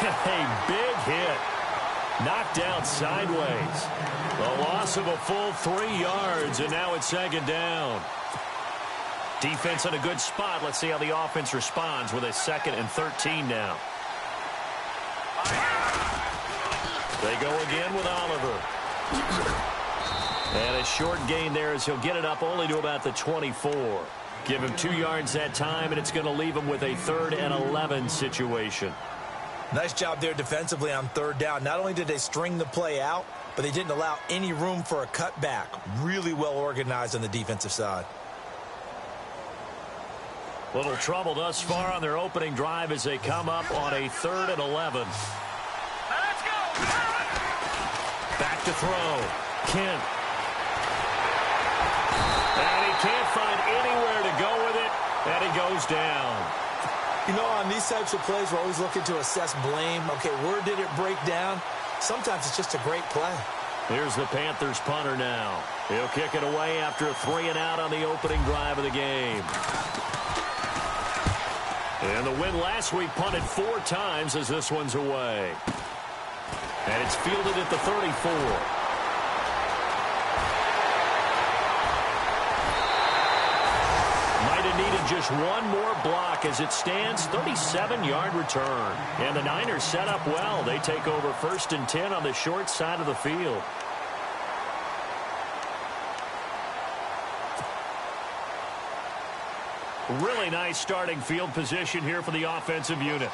A big hit. Knocked down sideways. A loss of a full 3 yards, and now it's second down. Defense in a good spot. Let's see how the offense responds with a 2nd and 13 now. They go again with Oliver. And a short gain there as he'll get it up only to about the 24. Give him 2 yards that time, and it's going to leave him with a 3rd and 11 situation. Nice job there defensively on 3rd down. Not only did they string the play out, but they didn't allow any room for a cutback. Really well organized on the defensive side. Little trouble thus far on their opening drive as they come up on a 3rd and 11. Let's go! Back to throw. Kent. And he can't find anywhere to go with it, and he goes down. You know, on these types of plays, we're always looking to assess blame. Okay, where did it break down? Sometimes it's just a great play. Here's the Panthers punter now. He'll kick it away after a 3 and out on the opening drive of the game. And the win last week punted 4 times as this one's away. And it's fielded at the 34. Needed just one more block as it stands. 37-yard return. And the Niners set up well. They take over 1st and 10 on the short side of the field. Really nice starting field position here for the offensive unit.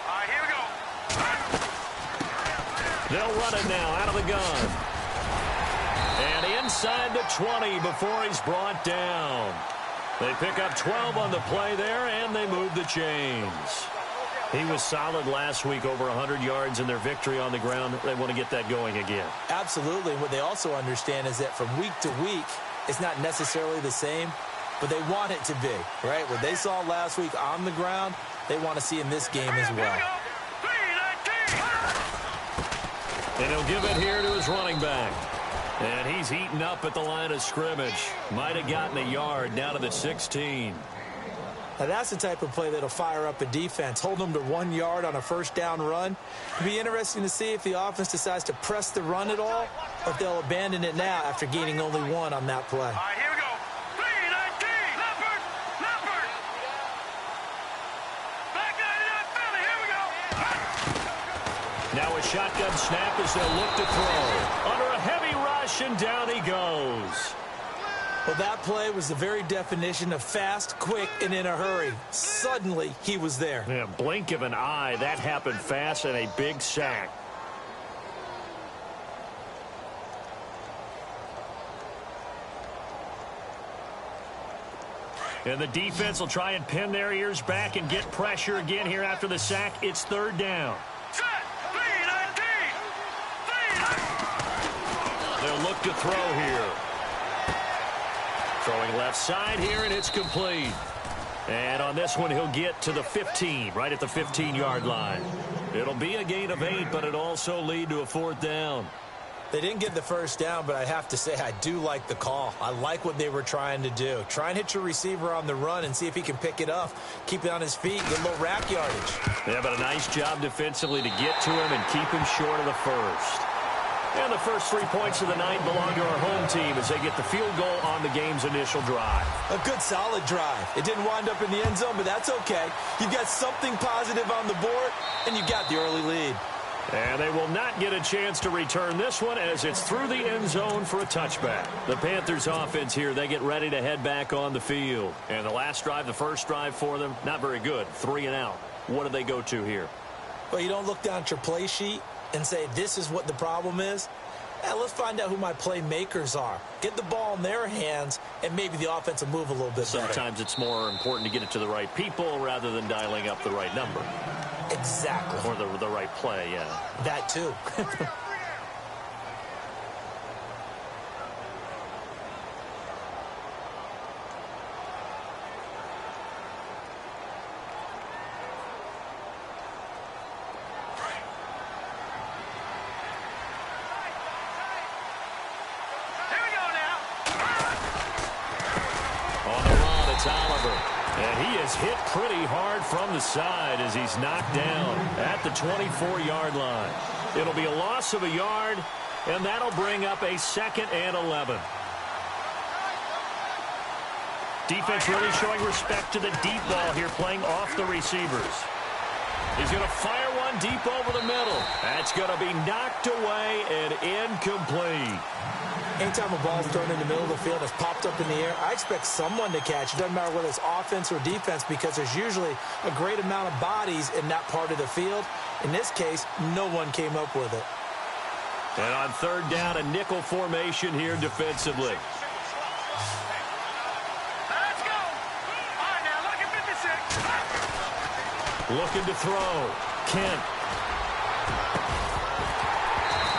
All right, here we go. They'll run it now out of the gun. And inside the 20 before he's brought down. They pick up 12 on the play there, and they move the chains. He was solid last week, over 100 yards in their victory on the ground. They want to get that going again. Absolutely. What they also understand is that from week to week, it's not necessarily the same, but they want it to be, right? What they saw last week on the ground, they want to see in this game as well. And he'll give it here to his running back. And he's eaten up at the line of scrimmage. Might have gotten a yard down to the 16. Now that's the type of play that'll fire up a defense. Hold them to 1 yard on a 1st down run. It'll be interesting to see if the offense decides to press the run at all, or if they'll abandon it now after gaining only 1 on that play. All right, here we go. 3-19. Leopard. Leopard. Back 99 Philly. Here we go. Now a shotgun snap as they'll look to throw. Under a heavy rush, and down he goes. Well, that play was the very definition of fast, quick, and in a hurry. Suddenly, he was there. Yeah, blink of an eye. That happened fast, and a big sack. And the defense will try and pin their ears back and get pressure again here after the sack. It's 3rd down. Set. 3-19. They'll look to throw here. Throwing left side here, and it's complete. And on this one, he'll get to the 15, right at the 15-yard line. It'll be a gain of 8, but it'll also lead to a 4th down. They didn't get the 1st down, but I have to say I do like the call. I like what they were trying to do. Try and hit your receiver on the run and see if he can pick it up. Keep it on his feet, get a little rack yardage. Yeah, but a nice job defensively to get to him and keep him short of the 1st. And the first 3 points of the night belong to our home team as they get the field goal on the game's initial drive. A good, solid drive. It didn't wind up in the end zone, but that's okay. You've got something positive on the board, and you got the early lead. And they will not get a chance to return this one as it's through the end zone for a touchback. The Panthers offense here, they get ready to head back on the field. And the last drive, the first drive for them, not very good. 3 and out. What do they go to here? Well, you don't look down at your play sheet and say, this is what the problem is. Let's find out who my playmakers are. Get the ball in their hands, and maybe the offense will move a little bit better. Sometimes it's more important to get it to the right people rather than dialing up the right number. Exactly. Or the right play, yeah. That too. Oliver And he is hit pretty hard from the side as he's knocked down at the 24-yard line. It'll be a loss of a yard, and that'll bring up a 2nd and 11. Defense really showing respect to the deep ball here, playing off the receivers. He's going to fire one deep over the middle. That's going to be knocked away and incomplete. Anytime a ball's thrown in the middle of the field, it's popped up in the air, I expect someone to catch. It doesn't matter whether it's offense or defense because there's usually a great amount of bodies in that part of the field. In this case, no one came up with it. And on 3rd down, a nickel formation here defensively. Let's go. All right, now look at 56. Looking to throw. Kent.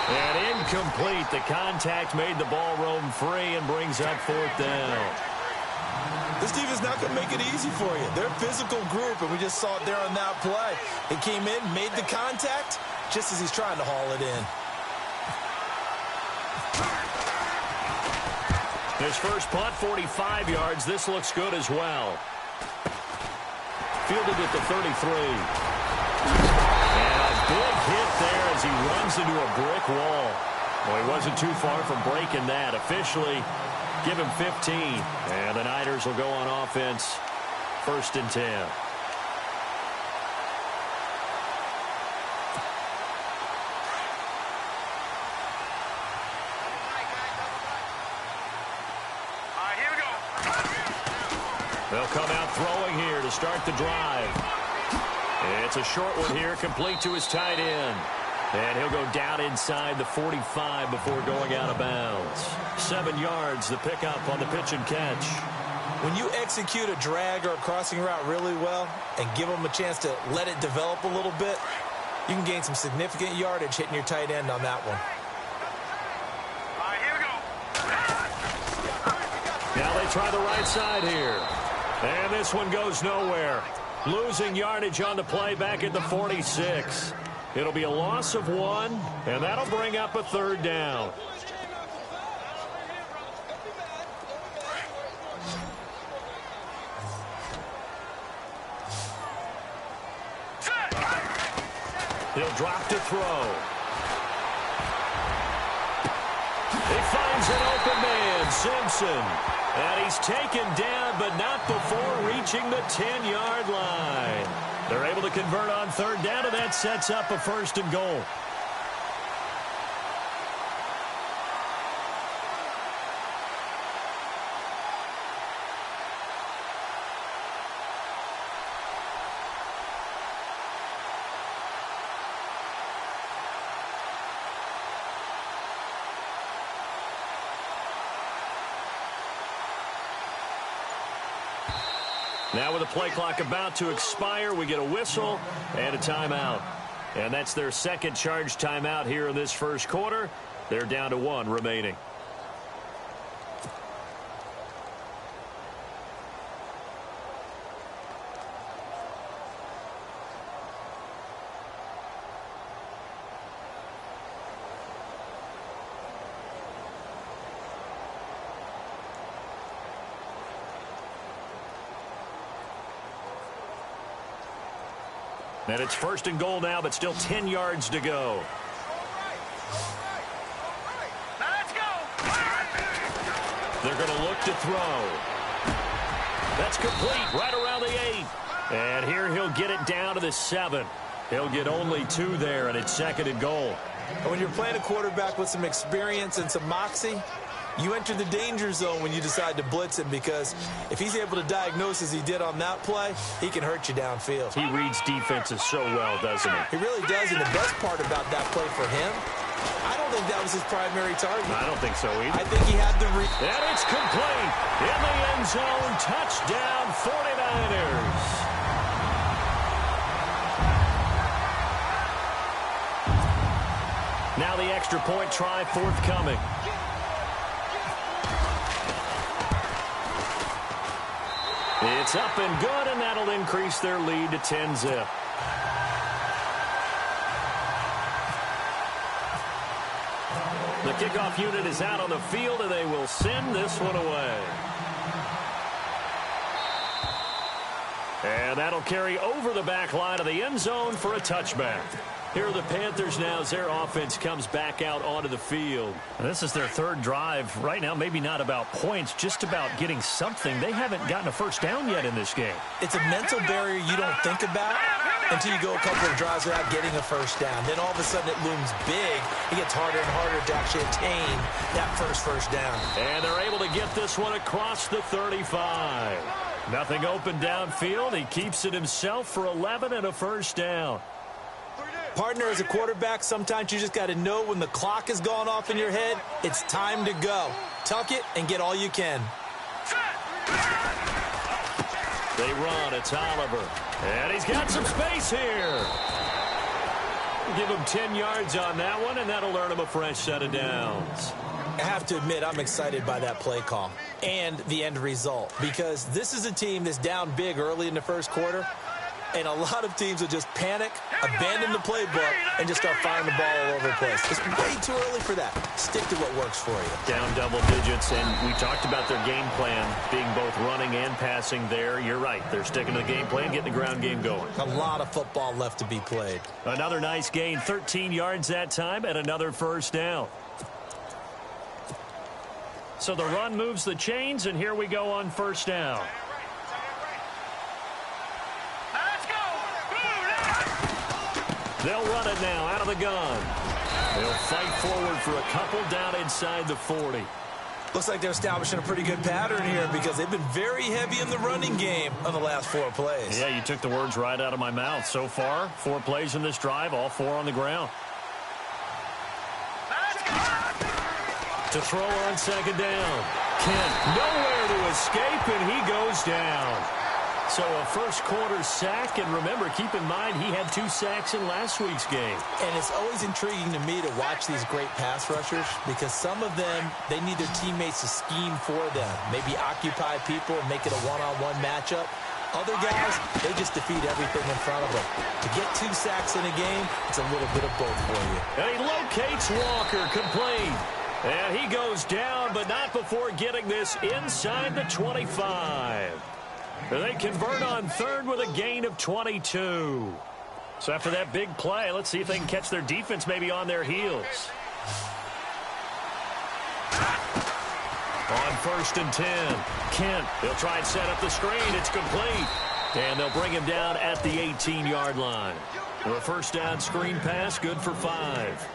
And incomplete. The contact made the ball roam free and brings up 4th down. This defense is not going to make it easy for you. They're a physical group, and we just saw it there on that play. He came in, made the contact, just as he's trying to haul it in. His first punt, 45 yards. This looks good as well. Fielded at the 33. And a big hit there as he runs into a brick wall. Well, he wasn't too far from breaking that. Officially, give him 15. And the Niners will go on offense, 1st and 10. They'll come out throwing here to start the drive. It's a short one here, complete to his tight end. And he'll go down inside the 45 before going out of bounds. 7 yards, the pickup on the pitch and catch. When you execute a drag or a crossing route really well and give them a chance to let it develop a little bit, you can gain some significant yardage hitting your tight end on that one. All right, here we go. Now they try the right side here. And this one goes nowhere. Losing yardage on the play back at the 46. It'll be a loss of 1, and that'll bring up a 3rd down. He'll drop to throw. He finds an open man, Simpson. And he's taken down, but not before reaching the 10-yard line. They're able to convert on 3rd down, and that sets up a 1st and goal. Now with the play clock about to expire, we get a whistle and a timeout. And that's their 2nd charge timeout here in this 1st quarter. They're down to 1 remaining. And it's 1st and goal now, but still 10 yards to go. Let's go. They're going to look to throw. That's complete right around the 8. And here he'll get it down to the 7. He'll get only 2 there, and it's 2nd and goal. And when you're playing a quarterback with some experience and some moxie, you enter the danger zone when you decide to blitz him, because if he's able to diagnose as he did on that play, he can hurt you downfield. He reads defenses so well, doesn't he? He really does, and the best part about that play for him, I don't think that was his primary target. I don't think so either. I think he had the read. And it's complete. In the end zone, touchdown 49ers. Now the extra point try forthcoming. It's up and good, and that'll increase their lead to 10-zip. The kickoff unit is out on the field, and they will send this one away. And that'll carry over the back line of the end zone for a touchback. Here are the Panthers now as their offense comes back out onto the field. This is their third drive. Right now, maybe not about points, just about getting something. They haven't gotten a first down yet in this game. It's a mental barrier you don't think about until you go a couple of drives without getting a first down. Then all of a sudden it looms big. It gets harder and harder to actually attain that first down. And they're able to get this one across the 35. Nothing open downfield. He keeps it himself for 11 and a first down. Partner, as a quarterback, sometimes you just got to know when the clock has gone off in your head, it's time to go. Tuck it and get all you can. They run. It's Oliver. And he's got some space here. Give him 10 yards on that one, and that'll earn him a fresh set of downs. I have to admit, I'm excited by that play call and the end result, because this is a team that's down big early in the first quarter, and a lot of teams will just panic, abandon the playbook, and just start firing the ball all over the place. It's way too early for that. Stick to what works for you. Down double digits, and we talked about their game plan being both running and passing there. You're right. They're sticking to the game plan, getting the ground game going. A lot of football left to be played. Another nice gain, 13 yards that time, and another first down. So the run moves the chains, and here we go on first down. They'll run it now out of the gun. They'll fight forward for a couple down inside the 40. Looks like they're establishing a pretty good pattern here, because they've been very heavy in the running game on the last 4 plays. Yeah, you took the words right out of my mouth. So far, 4 plays in this drive, all 4 on the ground. To throw on second down. Kent nowhere to escape, and he goes down. So a first quarter sack, and remember, keep in mind, he had 2 sacks in last week's game. And it's always intriguing to me to watch these great pass rushers, because some of them, they need their teammates to scheme for them. Maybe occupy people and make it a one-on-one matchup. Other guys, they just defeat everything in front of them. To get 2 sacks in a game, it's a little bit of both for you. And he locates Walker, complete. And he goes down, but not before getting this inside the 25. They convert on third with a gain of 22. So after that big play, let's see if they can catch their defense maybe on their heels. On first and 10, Kent, they'll try and set up the screen. It's complete. And they'll bring him down at the 18-yard line. For a first down screen pass, good for 5.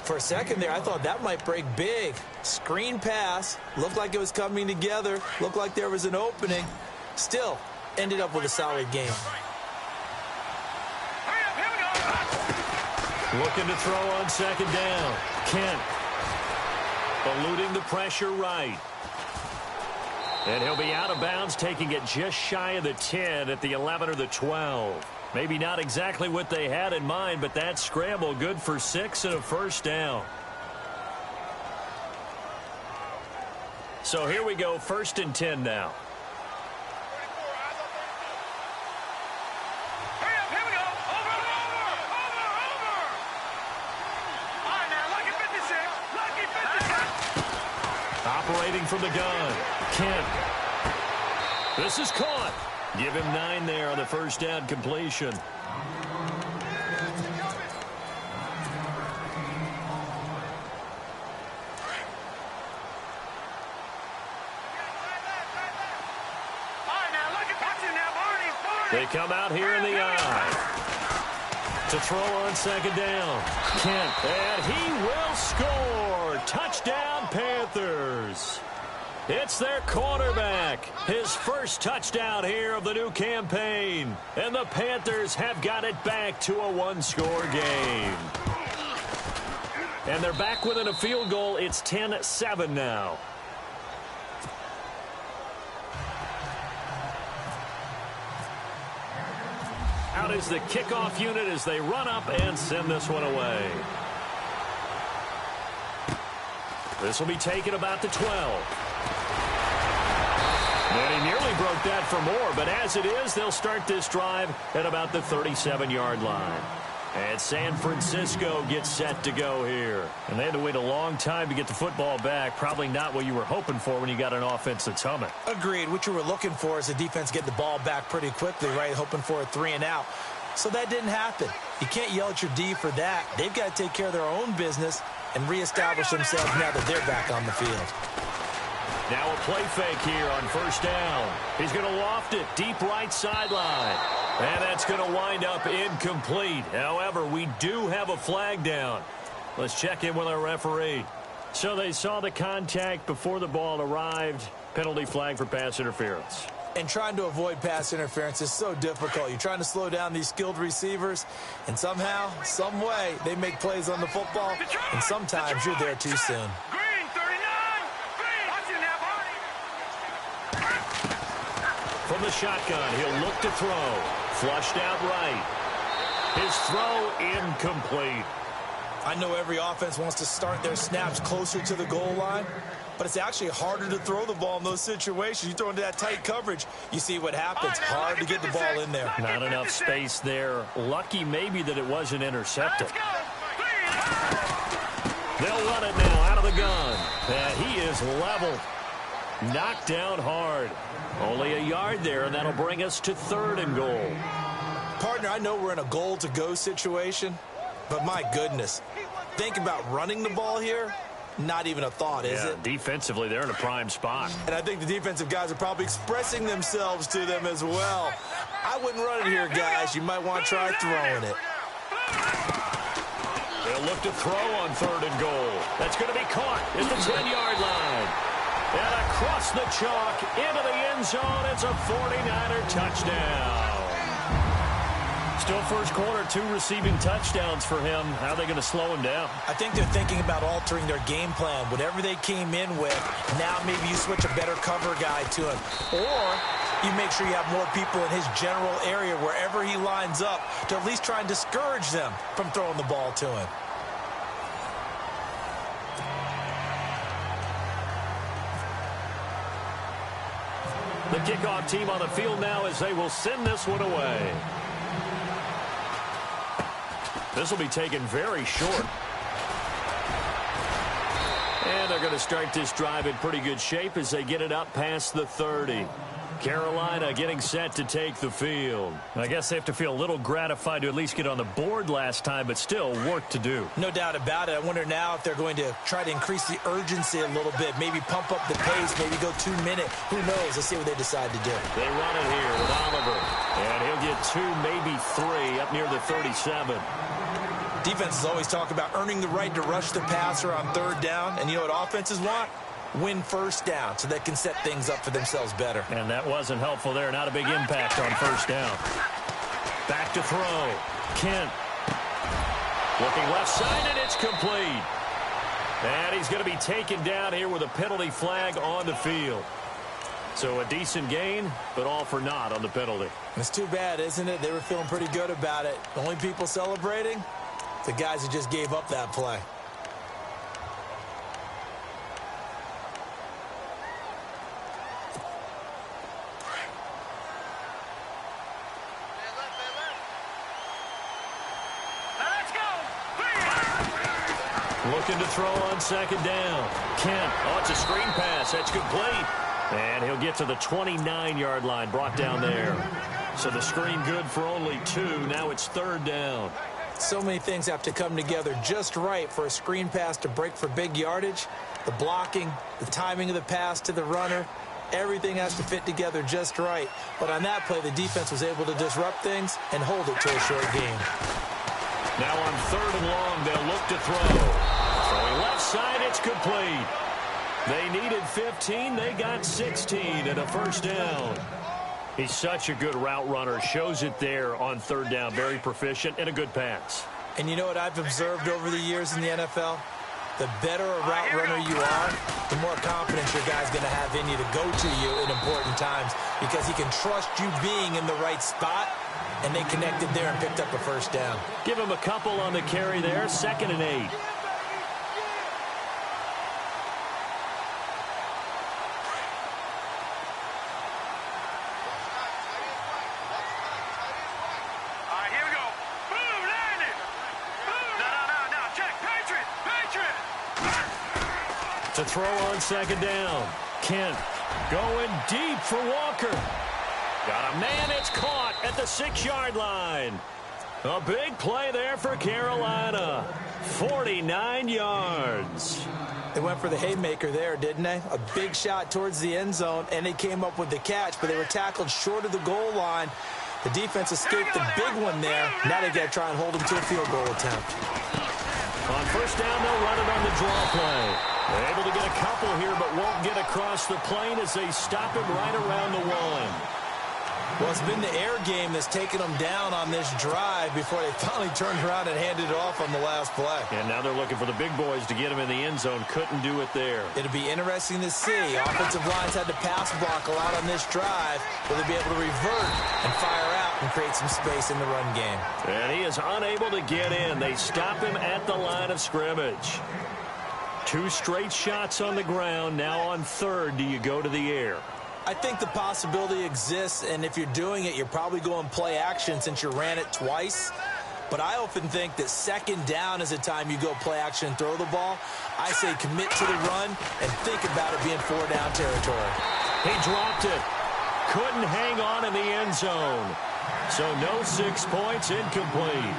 For a second there, I thought that might break big. Screen pass, looked like it was coming together, looked like there was an opening. Still, ended up with a solid game. Looking to throw on second down. Kent eluding the pressure right. And he'll be out of bounds, taking it just shy of the 10 at the 11 or the 12. Maybe not exactly what they had in mind, but that scramble good for 6 and a first down. So here we go, first and 10 now. Operating from the gun, Kent. This is caught. Give him 9 there on the first down completion. They come out here in the eye. To throw on second down. Kent, and he will score. Touchdown, Panthers. It's their quarterback. His first touchdown here of the new campaign. And the Panthers have got it back to a 1-score game. And they're back within a field goal. It's 10-7 now. Out is the kickoff unit as they run up and send this one away. This will be taken about the 12. And he nearly broke that for more, but as it is, they'll start this drive at about the 37-yard line. And San Francisco gets set to go here. And they had to wait a long time to get the football back. Probably not what you were hoping for when you got an offense that's humming. Agreed. What you were looking for is the defense get the ball back pretty quickly, right? Hoping for a 3-and-out. So that didn't happen. You can't yell at your D for that. They've got to take care of their own business and reestablish themselves now that they're back on the field. Now a play fake here on first down. He's going to loft it deep right sideline. And that's going to wind up incomplete. However, we do have a flag down. Let's check in with our referee. So they saw the contact before the ball arrived. Penalty flag for pass interference. And trying to avoid pass interference is so difficult. You're trying to slow down these skilled receivers, and somehow, some way, they make plays on the football, and sometimes you're there too soon. Green, 39. Green. Watch it now, buddy. From the shotgun, he'll look to throw. Flushed out right. His throw incomplete. I know every offense wants to start their snaps closer to the goal line, but it's actually harder to throw the ball in those situations. You throw into that tight coverage, you see what happens. Hard to get the ball in there. Not enough space there. Lucky maybe that it wasn't intercepted. They'll run it now out of the gun. And he is level. Knocked down hard. Only a yard there, and that'll bring us to 3rd and goal. Partner, I know we're in a goal-to-go situation, but my goodness, think about running the ball here. Not even a thought, is it? Defensively, they're in a prime spot. And I think the defensive guys are probably expressing themselves to them as well. I wouldn't run it here, guys. You might want to try throwing it. They'll look to throw on 3rd and goal. That's going to be caught at the 10-yard line. And across the chalk into the end zone. It's a 49er touchdown. Still first quarter, 2 receiving touchdowns for him. How are they going to slow him down? I think they're thinking about altering their game plan. Whatever they came in with, now maybe you switch a better cover guy to him. Or you make sure you have more people in his general area wherever he lines up to at least try and discourage them from throwing the ball to him. The kickoff team on the field now as they will send this one away. This will be taken very short. And they're going to start this drive in pretty good shape as they get it up past the 30. Carolina getting set to take the field. I guess they have to feel a little gratified to at least get on the board last time, but still work to do. No doubt about it. I wonder now if they're going to try to increase the urgency a little bit, maybe pump up the pace, maybe go 2 minute. Who knows? Let's see what they decide to do. They run it here with Oliver. And he'll get 2, maybe 3 up near the 37. Defenses always talk about earning the right to rush the passer on 3rd down. And you know what offenses want? Win first down so they can set things up for themselves better. And that wasn't helpful there. Not a big impact on first down. Back to throw. Kent. Looking left side, and it's complete. And he's going to be taken down here with a penalty flag on the field. So a decent gain, but all for naught on the penalty. It's too bad, isn't it? They were feeling pretty good about it. The only people celebrating? The guys who just gave up that play. Looking to throw on 2nd down. Kent. Oh, it's a screen pass. That's complete. And he'll get to the 29-yard line, brought down there. So the screen good for only 2. Now it's 3rd down. So many things have to come together just right for a screen pass to break for big yardage. The blocking, the timing of the pass to the runner, everything has to fit together just right. But on that play, the defense was able to disrupt things and hold it to a short game. Now on 3rd and long, they'll look to throw. Throwing left side, it's complete. They needed 15. They got 16 and a first down. He's such a good route runner. Shows it there on 3rd down. Very proficient and a good pass. And you know what I've observed over the years in the NFL? The better a route runner you are, the more confidence your guy's going to have in you to go to you in important times because he can trust you being in the right spot, and they connected there and picked up a first down. Give him a couple on the carry there. 2nd and 8. To throw on second down. Kent going deep for Walker. Got a man. It's caught at the 6-yard line. A big play there for Carolina. 49 yards. They went for the haymaker there, didn't they? A big shot towards the end zone, and they came up with the catch, but they were tackled short of the goal line. The defense escaped the big one there. Now they got to try and hold them to a field goal attempt. On first down, they'll run it on the draw play. They're able to get a couple here, but won't get across the plane as they stop him right around the 1. Well, it's been the air game that's taken them down on this drive before they finally turned around and handed it off on the last play. And now they're looking for the big boys to get him in the end zone. Couldn't do it there. It'll be interesting to see. Offensive lines had to pass block a lot on this drive. Will they be able to revert and fire out and create some space in the run game? And he is unable to get in. They stop him at the line of scrimmage. 2 straight shots on the ground. Now on third, do you go to the air? I think the possibility exists, and if you're doing it, you're probably going play action since you ran it twice. But I often think that second down is the time you go play action and throw the ball. I say commit to the run and think about it being 4-down territory. He dropped it. Couldn't hang on in the end zone. So no 6 points, incomplete.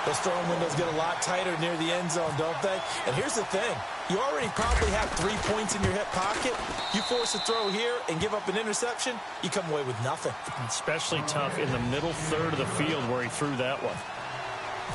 Those throwing windows get a lot tighter near the end zone, don't they? And here's the thing. You already probably have 3 points in your hip pocket. You force a throw here and give up an interception, you come away with nothing. Especially tough in the middle third of the field where he threw that one.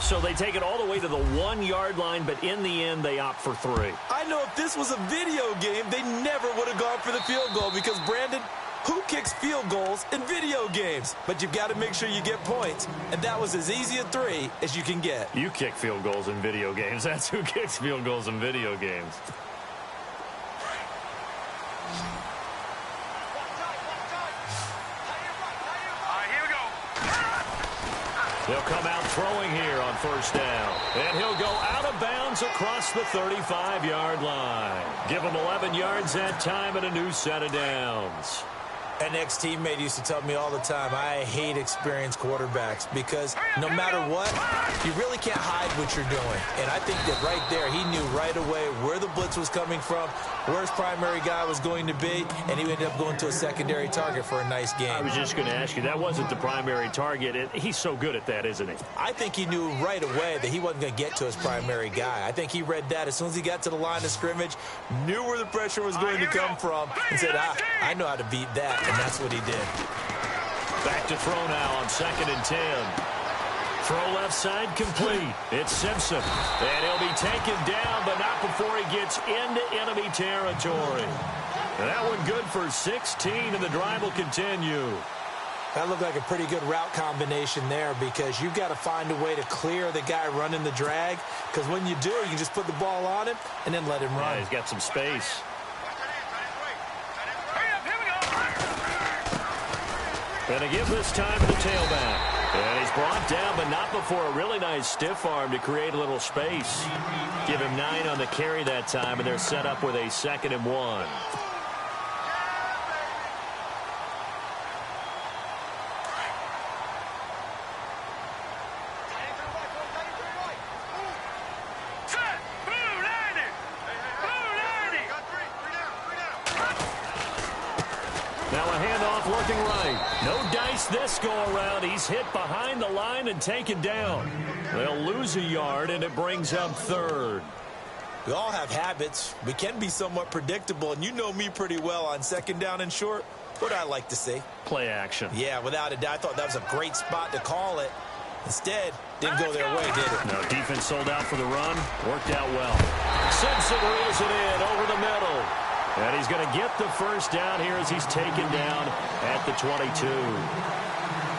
So they take it all the way to the 1-yard line, but in the end, they opt for 3. I know if this was a video game, they never would have gone for the field goal because, Brandon, who kicks field goals in video games? But you've got to make sure you get points, and that was as easy a 3 as you can get. You kick field goals in video games. That's who kicks field goals in video games. They'll come out throwing here on first down. And he'll go out of bounds across the 35-yard line. Give him 11 yards that time and a new set of downs. An ex-teammate used to tell me all the time, I hate experienced quarterbacks because no matter what, you really can't hide what you're doing. And I think that right there, he knew right away where the blitz was coming from, where his primary guy was going to be, and he ended up going to a secondary target for a nice game. I was just going to ask you, that wasn't the primary target. He's so good at that, isn't he? I think he knew right away that he wasn't going to get to his primary guy. I think he read that as soon as he got to the line of scrimmage, knew where the pressure was going to come from, and said, I know how to beat that. And that's what he did. Back to throw now on 2nd and 10. Throw left side complete. It's Simpson. And he'll be taken down, but not before he gets into enemy territory. And that one good for 16, and the drive will continue. That looked like a pretty good route combination there because you've got to find a way to clear the guy running the drag, because when you do, you can just put the ball on him and then let him run. Yeah, he's got some space. And they give this time to the tailback. And he's brought down, but not before a really nice stiff arm to create a little space. Give him 9 on the carry that time, and they're set up with a 2nd and 1. Now a handoff looking right. No dice this go-around. He's hit behind the line and taken down. They'll lose a yard, and it brings up 3rd. We all have habits. We can be somewhat predictable, and you know me pretty well on 2nd down and short. What I like to see? Play action. Yeah, without a doubt. I thought that was a great spot to call it. Instead, didn't go their way, did it? No, defense sold out for the run. Worked out well. Simpson reels it in over the middle. And he's going to get the first down here as he's taken down at the 22.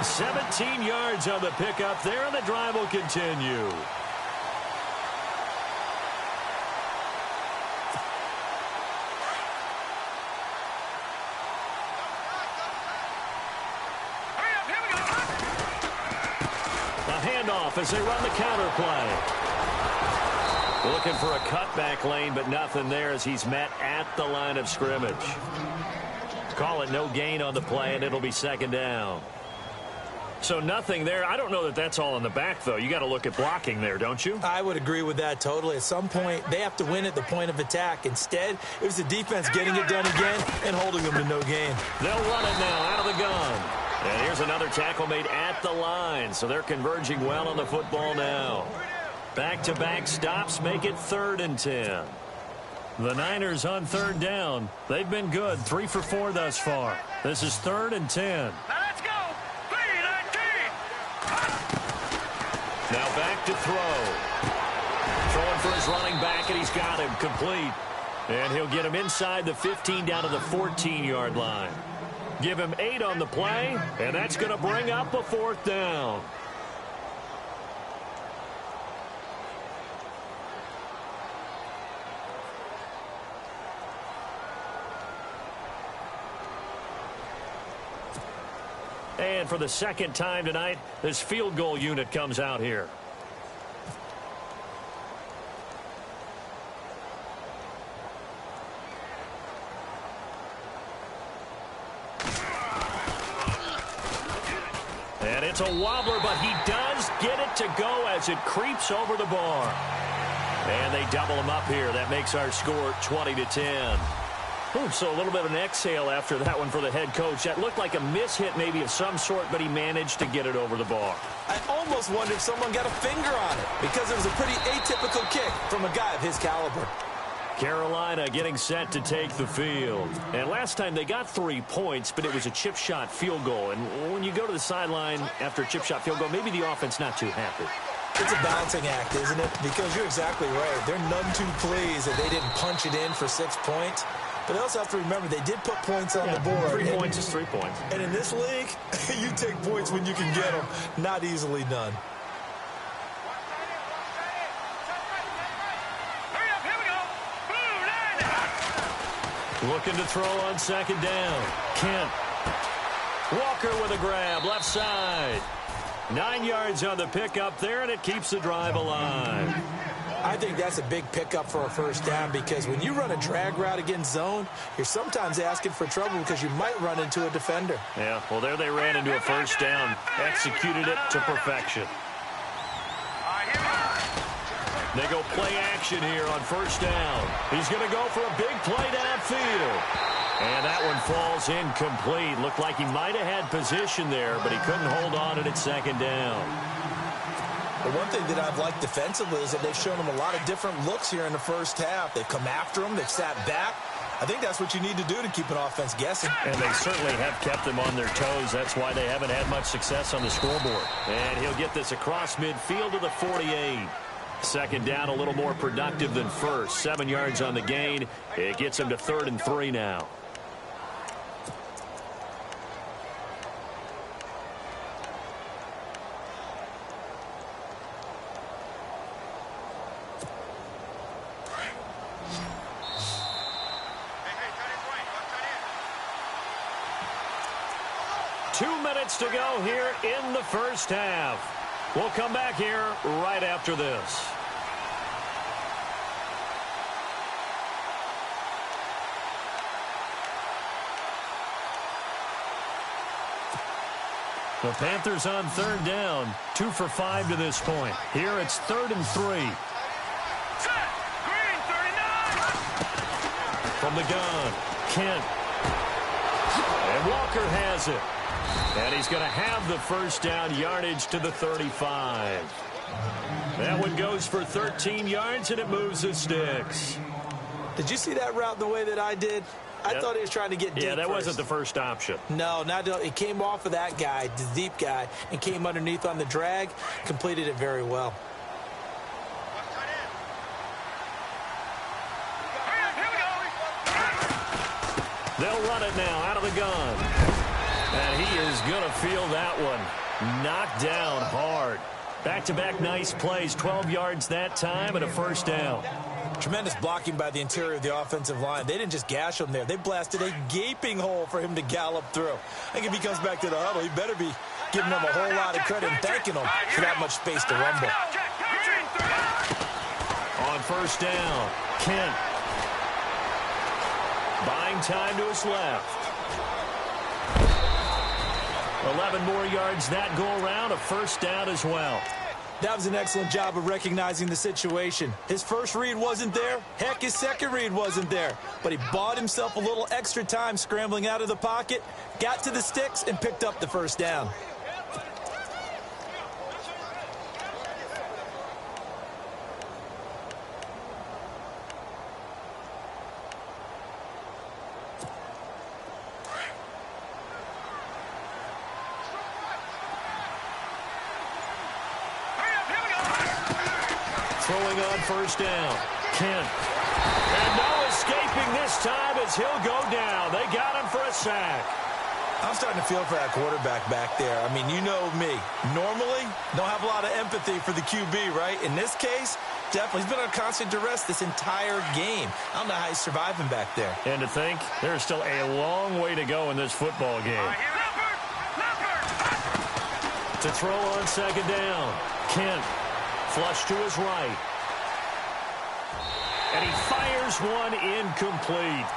17 yards on the pickup there, and the drive will continue. A handoff as they run the counter play. Looking for a cutback lane, but nothing there as he's met at the line of scrimmage. Call it no gain on the play, and it'll be 2nd down. So nothing there. I don't know that that's all in the back, though. You got to look at blocking there, don't you? I would agree with that totally. At some point, they have to win at the point of attack. Instead, it was the defense getting it done again and holding them to no gain. They'll run it now out of the gun. And here's another tackle made at the line. So they're converging well on the football now. Back-to-back stops make it 3rd and 10. The Niners on 3rd down. They've been good, 3 for 4 thus far. This is 3rd and 10. Now let's go. 3-19. Now back to throw. Throwing for his running back, and he's got him complete. And he'll get him inside the 15 down to the 14-yard line. Give him 8 on the play, and that's going to bring up a 4th down. And for the second time tonight, this field goal unit comes out here. And it's a wobbler, but he does get it to go as it creeps over the bar. And they double him up here. That makes our score 20-10. Ooh, so a little bit of an exhale after that one for the head coach. That looked like a miss-hit maybe of some sort, but he managed to get it over the bar. I almost wonder if someone got a finger on it because it was a pretty atypical kick from a guy of his caliber. Carolina getting set to take the field. And last time they got 3 points, but it was a chip shot field goal. And when you go to the sideline after a chip shot field goal, maybe the offense not too happy. It's a balancing act, isn't it? Because you're exactly right. They're none too pleased that they didn't punch it in for 6 points. But they also have to remember they did put points on the board. 3 points is 3 points. And in this league, you take points when you can get them. Not easily done. Hurry up, here we go. Boom, Looking to throw on 2nd down. Kent. Walker with a grab, left side. 9 yards on the pickup there, and it keeps the drive alive. I think that's a big pickup for a 1st down because when you run a drag route against zone, you're sometimes asking for trouble because you might run into a defender. Yeah, well, there they ran into a 1st down. Executed it to perfection. They go play action here on 1st down. He's going to go for a big play downfield. And that one falls incomplete. Looked like he might have had position there, but he couldn't hold on it at 2nd down. The one thing that I've liked defensively is that they've shown them a lot of different looks here in the 1st half. They've come after them. They've sat back. I think that's what you need to do to keep an offense guessing. And they certainly have kept them on their toes. That's why they haven't had much success on the scoreboard. And he'll get this across midfield to the 48. 2nd down, a little more productive than 1st. 7 yards on the gain. It gets him to 3rd and 3 now. To go here in the 1st half. We'll come back here right after this. The Panthers on 3rd down, 2 for 5 to this point. Here it's 3rd and 3. Set. Green 39. From the gun, Kent. And Walker has it. And he's going to have the 1st down, yardage to the 35. That one goes for 13 yards, and it moves the sticks. Did you see that route the way that I did? I thought he was trying to get deep. Yeah, that wasn't the first option. No, it came off of that guy, the deep guy, and came underneath on the drag. Completed it very well. They'll run it now out of the gun. And he is going to feel that one. Knocked down hard. Back-to-back nice plays. 12 yards that time and a 1st down. Tremendous blocking by the interior of the offensive line. They didn't just gash him there. They blasted a gaping hole for him to gallop through. I think if he comes back to the huddle, he better be giving them a whole lot of credit and thanking them for that much space to rumble. On 1st down, Kent. Buying time to his left. 11 more yards that go around, a first down as well. That was an excellent job of recognizing the situation. His first read wasn't there. Heck, his second read wasn't there. But he bought himself a little extra time scrambling out of the pocket, got to the sticks, and picked up the first down. Throwing on first down. Kent. And no escaping this time as he'll go down. They got him for a sack. I'm starting to feel for that quarterback back there. I mean, you know me. Normally, don't have a lot of empathy for the QB, right? In this case, definitely. He's been on constant duress this entire game. I don't know how he's surviving back there. And to think, there's still a long way to go in this football game. To throw on second down. Kent. Flush to his right. And he fires one incomplete.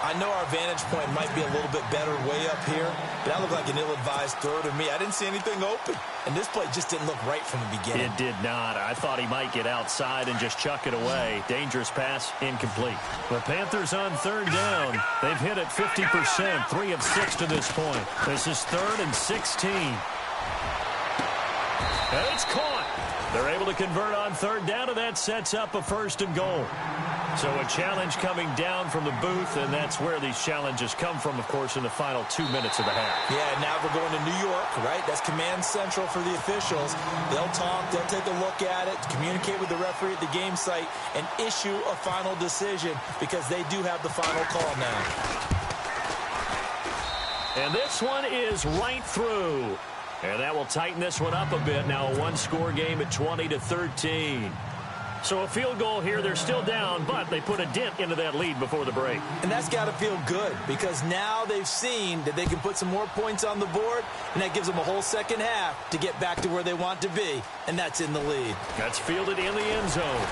I know our vantage point might be a little bit better way up here, but that looked like an ill-advised throw to me. I didn't see anything open, and this play just didn't look right from the beginning. It did not. I thought he might get outside and just chuck it away. Dangerous pass, incomplete. The Panthers on third down. They've hit it 50%, 3 of 6 to this point. This is 3rd and 16. And it's caught. They're able to convert on third down, and that sets up a 1st and goal. So a challenge coming down from the booth, and that's where these challenges come from, of course, in the final 2 minutes of the half. Yeah, now we're going to New York, right? That's command central for the officials. They'll talk, they'll take a look at it, communicate with the referee at the game site, and issue a final decision because they do have the final call now. And this one is right through. And that will tighten this one up a bit. Now a one-score game at 20-13. So a field goal here. They're still down, but they put a dent into that lead before the break. And that's got to feel good because now they've seen that they can put some more points on the board, and that gives them a whole second half to get back to where they want to be, and that's in the lead. That's fielded in the end zone.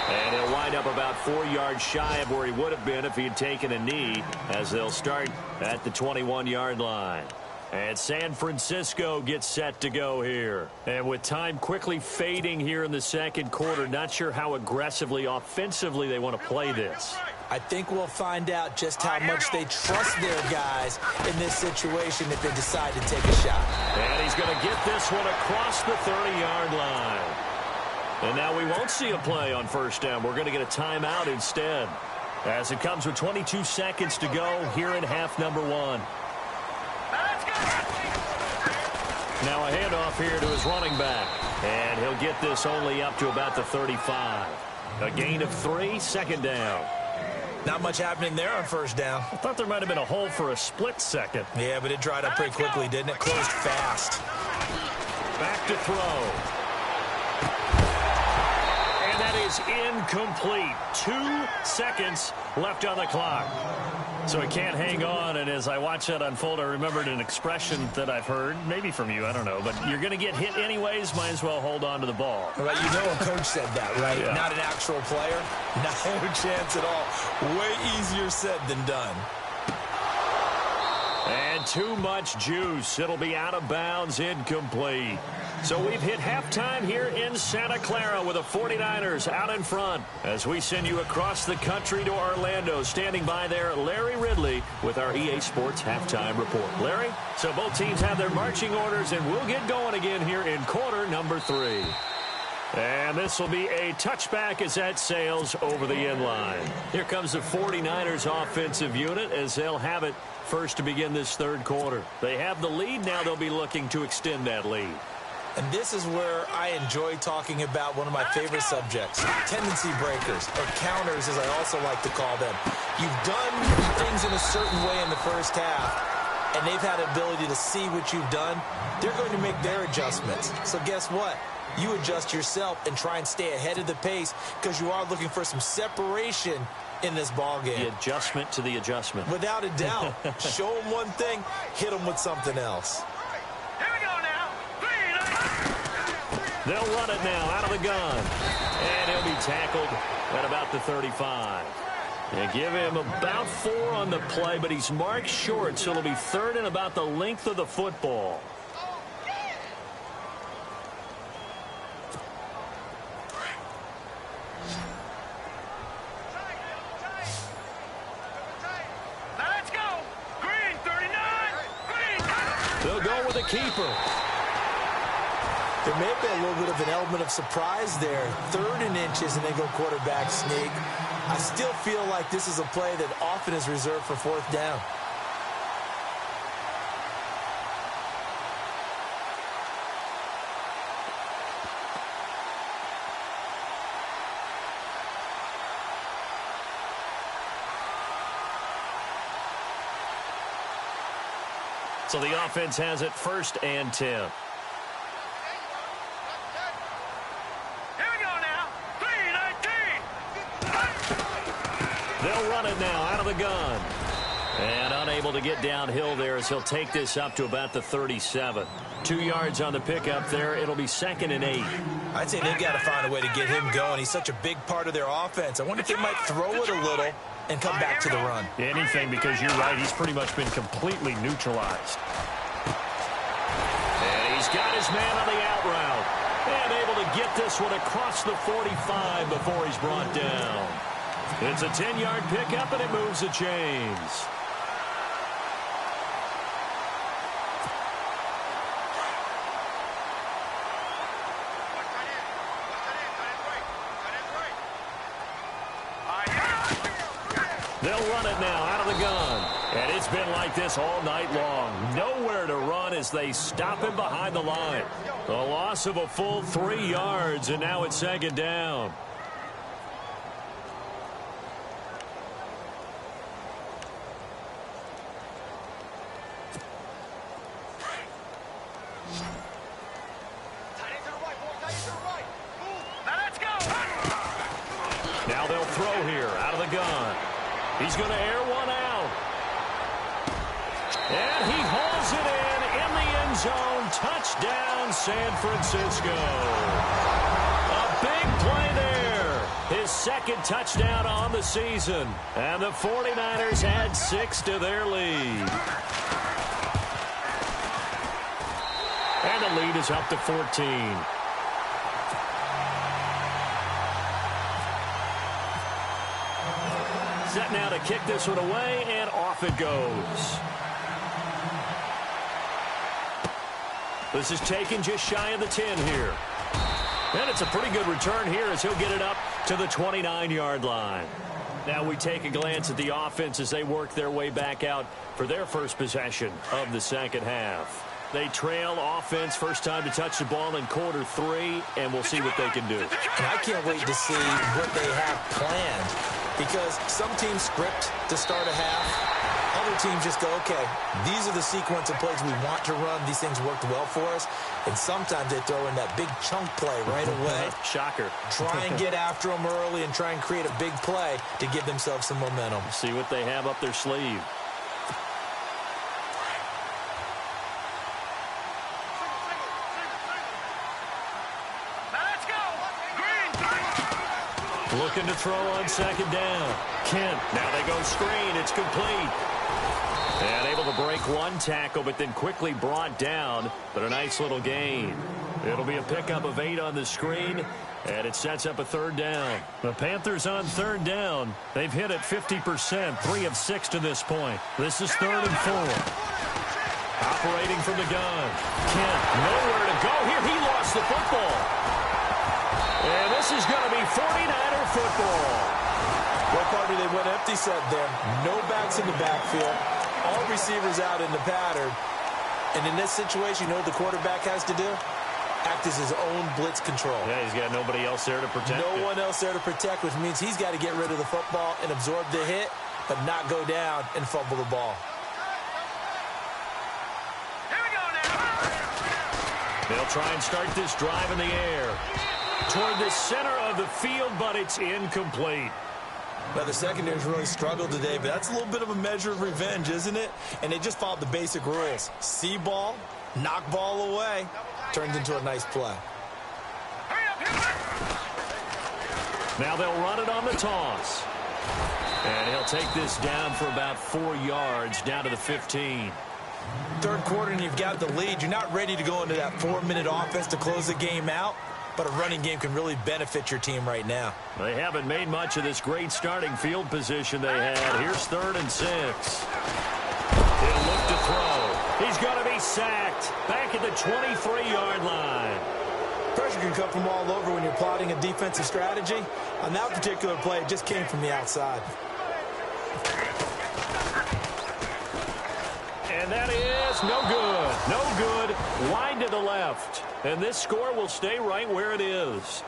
And he'll wind up about 4 yards shy of where he would have been if he had taken a knee, as they'll start at the 21-yard line. And San Francisco gets set to go here. And with time quickly fading here in the second quarter, not sure how aggressively, offensively they want to play this. I think we'll find out just how much they trust their guys in this situation if they decide to take a shot. And he's going to get this one across the 30-yard line. And now we won't see a play on first down. We're going to get a timeout instead, as it comes with 22 seconds to go here in half number 1. Now a handoff here to his running back. And he'll get this only up to about the 35. A gain of 3, second down. Not much happening there on first down. I thought there might have been a hole for a split second. Yeah, but it dried up pretty quickly, didn't it? Closed fast. Back to throw. And that is incomplete. 2 seconds left on the clock. So he can't hang on, and as I watch that unfold, I remembered an expression that I've heard, maybe from you, I don't know, but you're going to get hit anyways, might as well hold on to the ball. Right, you know a coach said that, right? Yeah. Not an actual player. No chance at all. Way easier said than done. And too much juice. It'll be out of bounds, incomplete. So we've hit halftime here in Santa Clara with the 49ers out in front. As we send you across the country to Orlando, standing by there, Larry Ridley with our EA Sports Halftime Report. Larry? So both teams have their marching orders, and we'll get going again here in quarter number 3. And this will be a touchback as that sails over the end line. Here comes the 49ers offensive unit as they'll have it first to begin this third quarter. They have the lead. Now they'll be looking to extend that lead. And this is where I enjoy talking about one of my favorite subjects, tendency breakers, or counters as I also like to call them. You've done things in a certain way in the first half, and they've had the ability to see what you've done. They're going to make their adjustments. So guess what? You adjust yourself and try and stay ahead of the pace because you are looking for some separation in this ball game. The adjustment to the adjustment. Without a doubt. Show them one thing, hit them with something else. Here we go now. 3. They'll run it now out of the gun. And he'll be tackled at about the 35. They give him about 4 on the play, but he's marked short, so it'll be 3rd and about the length of the football. Let's go. Green, 39. Green. They'll go with a keeper. There may have been a little bit of an element of surprise there. 3rd and inches, and they go quarterback sneak. I still feel like this is a play that often is reserved for 4th down. So the offense has it 1st and 10. Here we go now. 3-19. They'll run it now out of the gun. And unable to get downhill there as he'll take this up to about the 37. 2 yards on the pickup there. It'll be 2nd and 8. I'd say they've got to find a way to get him going. He's such a big part of their offense. I wonder if they might throw it a little and come back to the run. Anything, because you're right. He's pretty much been completely neutralized. And he's got his man on the out route. And able to get this one across the 45 before he's brought down. It's a 10-yard pickup, and it moves the chains. They'll run it now out of the gun. And it's been like this all night long. Nowhere to run as they stop him behind the line. A loss of a full 3 yards, and now it's 2nd down. Let's go. Now they'll throw here out of the gun. He's going to air one out. And he hauls it in the end zone. Touchdown, San Francisco. A big play there. His 2nd touchdown on the season. And the 49ers add 6 to their lead. And the lead is up to 14. Set now to kick this one away, and off it goes. This is taken just shy of the 10 here. And it's a pretty good return here as he'll get it up to the 29-yard line. Now we take a glance at the offense as they work their way back out for their first possession of the 2nd half. They trail offense, first time to touch the ball in quarter 3, and we'll see what they can do. And I can't wait to see what they have planned, because some teams script to start a half. Other teams just go, okay, these are the sequence of plays we want to run. These things worked well for us. And sometimes they throw in that big chunk play right away. Shocker. Try and get after them early and try and create a big play to give themselves some momentum. See what they have up their sleeve. Let's go. Green. Looking to throw on 2nd down. Kent. Now they go screen. It's complete. And able to break one tackle, but then quickly brought down. But a nice little gain. It'll be a pickup of 8 on the screen, and it sets up a 3rd down. The Panthers on 3rd down. They've hit it 50%, 3 of 6 to this point. This is 3rd and 4. Operating from the gun. Kent, nowhere to go here. He lost the football. And this is going to be 49er football. Well, partner, they went empty set there. No backs in the backfield. All receivers out in the pattern. And in this situation, you know what the quarterback has to do? Act as his own blitz control. Yeah, he's got nobody else there to protect No one else there to protect, which means he's got to get rid of the football and absorb the hit, but not go down and fumble the ball. Here we go now. They'll try and start this drive in the air. Toward the center of the field, but it's incomplete. Now, the secondary's really struggled today, but that's a little bit of a measure of revenge, isn't it? And they just followed the basic rules. See ball, knock ball away. Turns into a nice play. Hurry up, hit it. Now they'll run it on the toss. And he'll take this down for about 4 yards, down to the 15. Third quarter and you've got the lead. You're not ready to go into that 4-minute offense to close the game out, but a running game can really benefit your team right now. They haven't made much of this great starting field position they had. Here's 3rd and 6. He'll look to throw. He's going to be sacked back at the 23-yard line. Pressure can come from all over when you're plotting a defensive strategy. On that particular play, it just came from the outside. And that is no good. No good. Wide to the left. And this score will stay right where it is.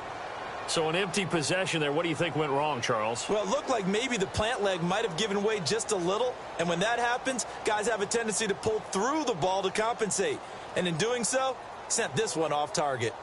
So an empty possession there. What do you think went wrong, Charles? Well, it looked like maybe the plant leg might have given way just a little. And when that happens, guys have a tendency to pull through the ball to compensate. And in doing so, sent this one off target.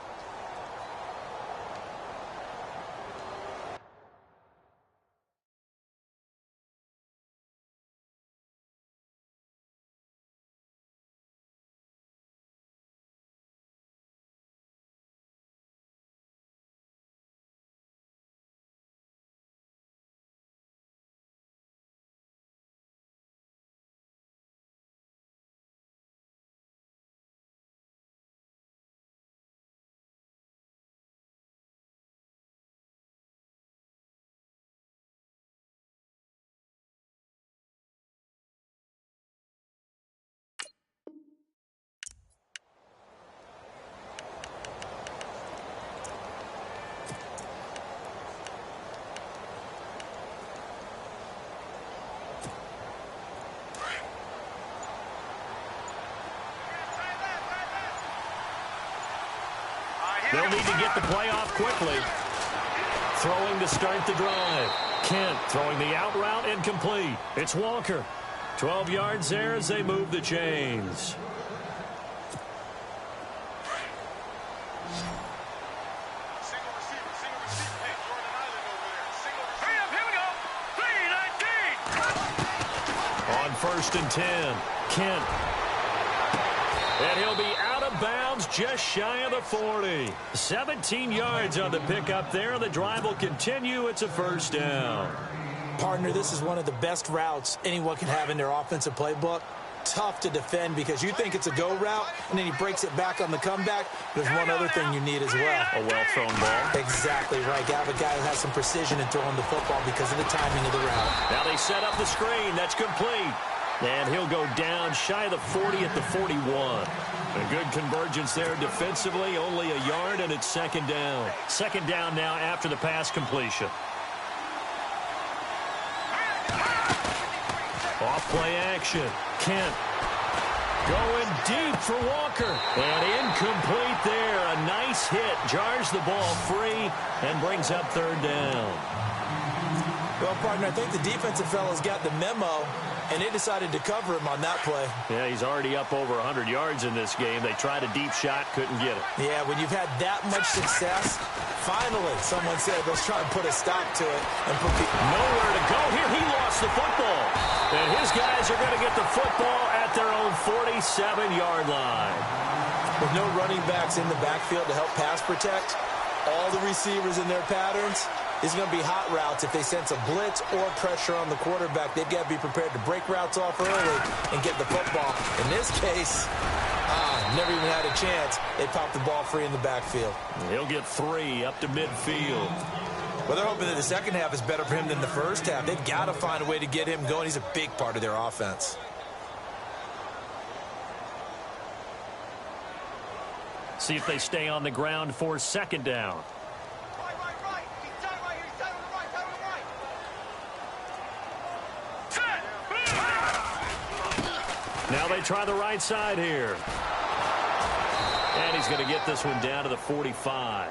They'll need to get the play off quickly. Throwing to start the drive. Kent throwing the out route incomplete. It's Walker. 12 yards there as they move the chains. On 1st and 10, Kent. And he'll be out of bounds just shy of the 40. 17 yards on the pickup there. The drive will continue. It's a 1st down. Partner, this is one of the best routes anyone can have in their offensive playbook. Tough to defend because you think it's a go route, and then he breaks it back on the comeback. There's one other thing you need as well. A well-thrown ball. Exactly right. You have a guy who has some precision in throwing the football because of the timing of the route. Now they set up the screen. That's complete. And he'll go down shy of the 40 at the 41. A good convergence there defensively. Only a yard, and it's 2nd down. 2nd down now after the pass completion. Off-play action. Kent going deep for Walker. And incomplete there. A nice hit. Jars the ball free and brings up 3rd down. Well, partner, I think the defensive fellas got the memo, and they decided to cover him on that play. Yeah, he's already up over 100 yards in this game. They tried a deep shot, couldn't get it. Yeah, when you've had that much success, finally someone said, let's try and put a stop to it. And put nowhere to go here. He lost the football. And his guys are going to get the football at their own 47-yard line. With no running backs in the backfield to help pass protect, all the receivers in their patterns, it's going to be hot routes. If they sense a blitz or pressure on the quarterback, they've got to be prepared to break routes off early and get the football. In this case, never even had a chance. They popped the ball free in the backfield. He'll get 3 up to midfield. Well, they're hoping that the second half is better for him than the first half. They've got to find a way to get him going. He's a big part of their offense. See if they stay on the ground for 2nd down. Now they try the right side here. And he's going to get this one down to the 45.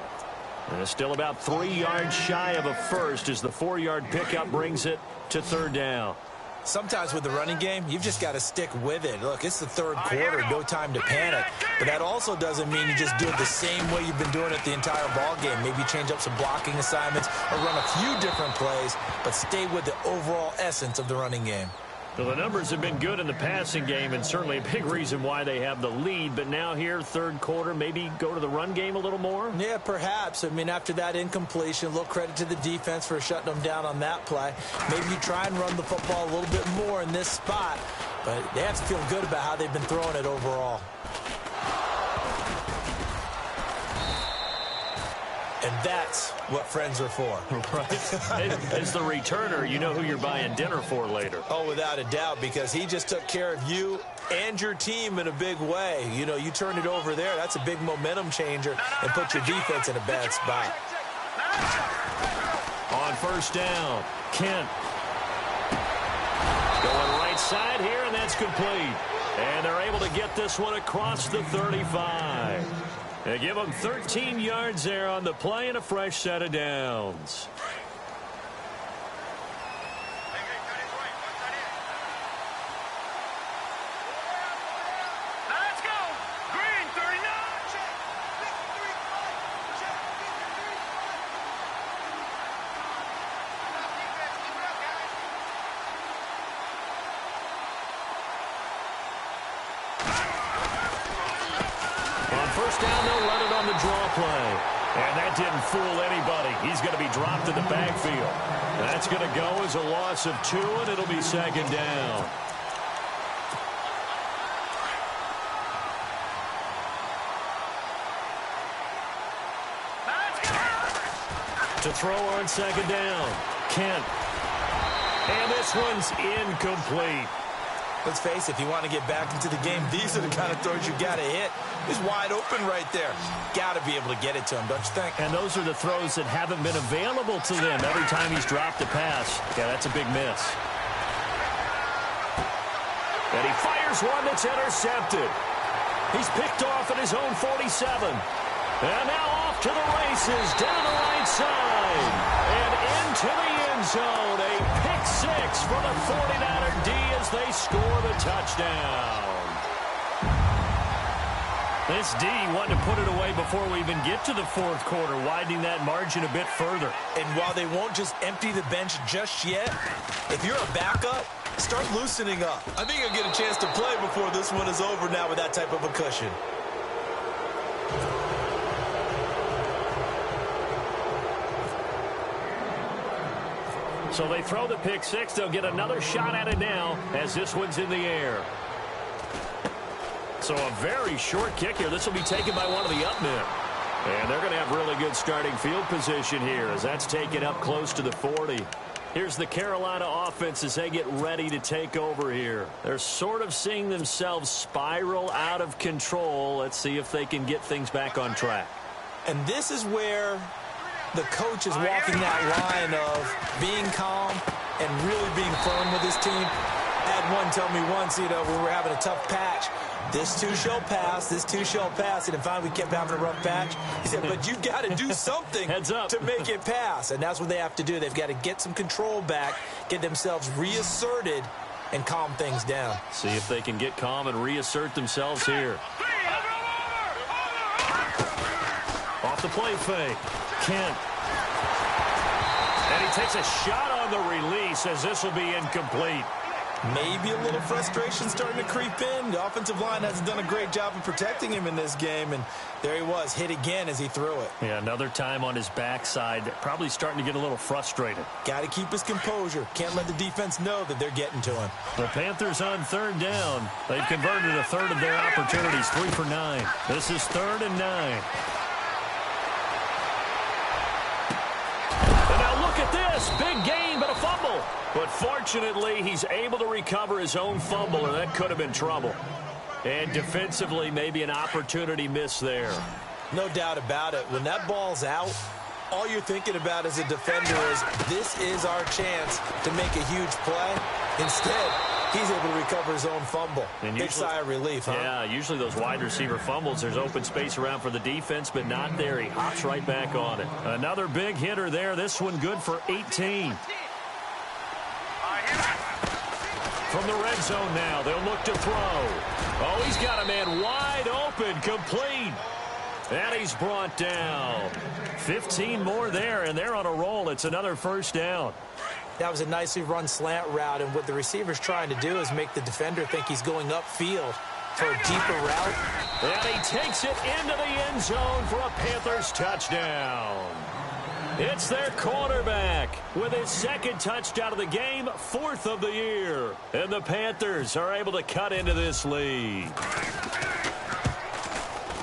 And it's still about 3 yards shy of a first as the 4-yard pickup brings it to 3rd down. Sometimes with the running game, you've just got to stick with it. Look, it's the 3rd quarter, no time to panic. But that also doesn't mean you just do it the same way you've been doing it the entire ball game. Maybe change up some blocking assignments or run a few different plays, but stay with the overall essence of the running game. Well, the numbers have been good in the passing game, and certainly a big reason why they have the lead. But now here, third quarter, maybe go to the run game a little more? Yeah, perhaps. I mean, after that incompletion, a little credit to the defense for shutting them down on that play. Maybe you try and run the football a little bit more in this spot, but they have to feel good about how they've been throwing it overall. And that's what friends are for. Right. As the returner, you know who you're buying dinner for later. Oh, without a doubt, because he just took care of you and your team in a big way. You know, you turn it over there, that's a big momentum changer and put your defense in a bad spot. On first down, Kent. Going right side here, and that's complete. And they're able to get this one across the 35. They give them 13 yards there on the play and a fresh set of downs. Let's go. Green 39. First down, they'll run it on the draw play. And that didn't fool anybody. He's going to be dropped in the backfield. That's going to go as a loss of 2, and it'll be second down. To throw on second down, Kent. And this one's incomplete. Let's face it, if you want to get back into the game, these are the kind of throws you got to hit. He's wide open right there. Got to be able to get it to him, don't you think? And those are the throws that haven't been available to them every time he's dropped a pass. Yeah, that's a big miss. And he fires one that's intercepted. He's picked off at his own 47. And now off to the races, down the right side. And into the end zone. A pick 6 for the 49er D as they score the touchdown. This D wanting to put it away before we even get to the fourth quarter, widening that margin a bit further. And while they won't just empty the bench just yet, if you're a backup, start loosening up. I think you'll get a chance to play before this one is over now with that type of a cushion. So they throw the pick 6. They'll get another shot at it now as this one's in the air. So a very short kick here. This will be taken by one of the up men. And they're going to have really good starting field position here as that's taken up close to the 40. Here's the Carolina offense as they get ready to take over here. They're sort of seeing themselves spiral out of control. Let's see if they can get things back on track. And this is where the coach is walking that line of being calm and really being firm with his team. I had one tell me once, you know, when we were having a tough patch, this too shall pass, this too shall pass. And finally we kept having a rough patch. He said, but you've got to do something Heads up. to make it pass. And that's what they have to do. They've got to get some control back, get themselves reasserted, and calm things down. See if they can get calm and reassert themselves here. Off the play fake. Kent. And he takes a shot on the release as this will be incomplete. Maybe a little frustration starting to creep in. The offensive line hasn't done a great job of protecting him in this game, and there he was, hit again as he threw it. Yeah, another time on his backside, probably starting to get a little frustrated. Got to keep his composure. Can't let the defense know that they're getting to him. The Panthers on third down. They've converted a third of their opportunities, 3 for 9. This is 3rd and 9. And now look at this. Big gain, but a fumble. But fortunately, he's able to recover his own fumble, or that could have been trouble. And defensively, maybe an opportunity miss there. No doubt about it. When that ball's out, all you're thinking about as a defender is, this is our chance to make a huge play. Instead, he's able to recover his own fumble. And big sigh of relief, huh? Yeah, usually those wide receiver fumbles, there's open space around for the defense, but not there. He hops right back on it. Another big hitter there. This one good for 18. From the red zone now, they'll look to throw. Oh, he's got a man wide open, complete. And he's brought down. 15 more there, and they're on a roll. It's another first down. That was a nicely run slant route, and what the receiver's trying to do is make the defender think he's going upfield for a deeper route. And he takes it into the end zone for a Panthers touchdown. It's their quarterback with his second touchdown of the game, 4th of the year. And the Panthers are able to cut into this lead.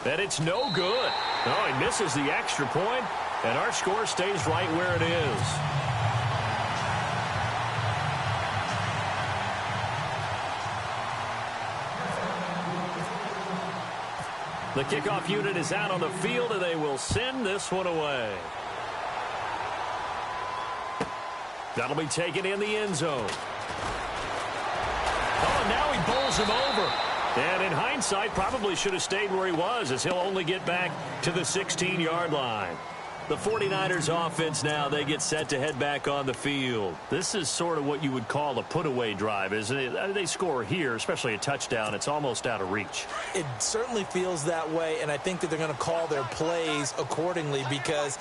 And it's no good. Oh, he misses the extra point, and our score stays right where it is. The kickoff unit is out on the field, and they will send this one away. That'll be taken in the end zone. Oh, and now he bowls him over. And in hindsight, probably should have stayed where he was, as he'll only get back to the 16-yard line. The 49ers offense now, they get set to head back on the field. This is sort of what you would call a put-away drive, isn't it? They score here, especially a touchdown. It's almost out of reach. It certainly feels that way, and I think that they're going to call their plays accordingly, because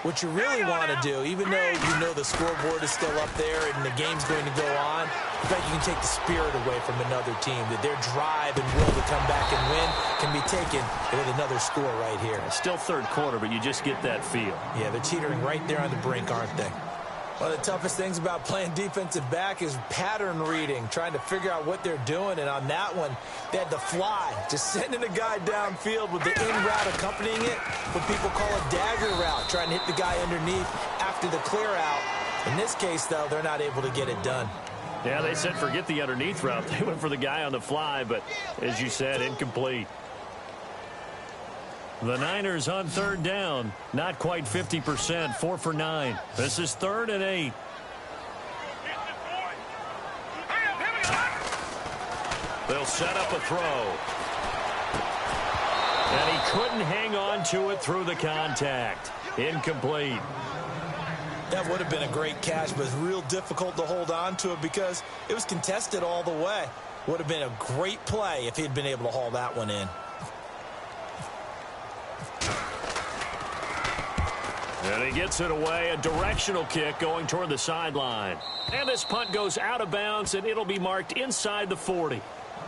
what you really want to do, even though you know the scoreboard is still up there and the game's going to go on, in fact, you can take the spirit away from another team, that their drive and will to come back and win can be taken with another score right here. It's still third quarter, but you just get that feel. Yeah, they're teetering right there on the brink, aren't they? One of the toughest things about playing defensive back is pattern reading, trying to figure out what they're doing. And on that one, they had to fly, just sending a guy downfield with the in route accompanying it, what people call a dagger route, trying to hit the guy underneath after the clear out. In this case, though, they're not able to get it done. Yeah, they said forget the underneath route. They went for the guy on the fly, but as you said, incomplete. The Niners on third down, not quite 50%, 4 for 9. This is 3rd and 8. They'll set up a throw. And he couldn't hang on to it through the contact. Incomplete. That would have been a great catch, but it's real difficult to hold on to it because it was contested all the way. Would have been a great play if he'd been able to haul that one in. And he gets it away, a directional kick going toward the sideline. And this punt goes out of bounds, and it'll be marked inside the 40.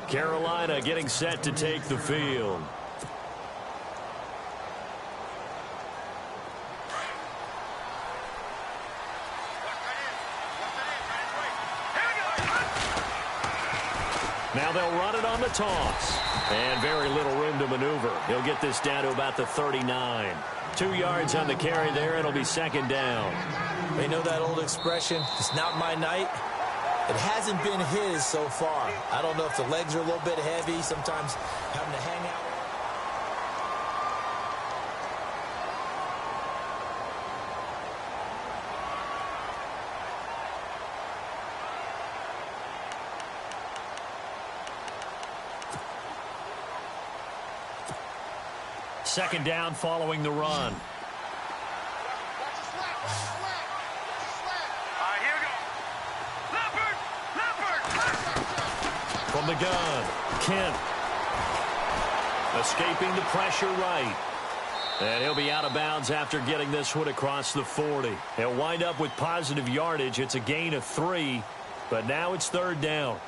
Carolina getting set to take the field. Now they'll run it on the toss. And very little room to maneuver. He'll get this down to about the 39. 2 yards on the carry there. It'll be 2nd down. You know that old expression, it's not my night? It hasn't been his so far. I don't know if the legs are a little bit heavy, sometimes having to hang out. Second down following the run. From the gun, Kent. Escaping the pressure right. And he'll be out of bounds after getting this one across the 40. He'll wind up with positive yardage. It's a gain of 3, but now it's 3rd down.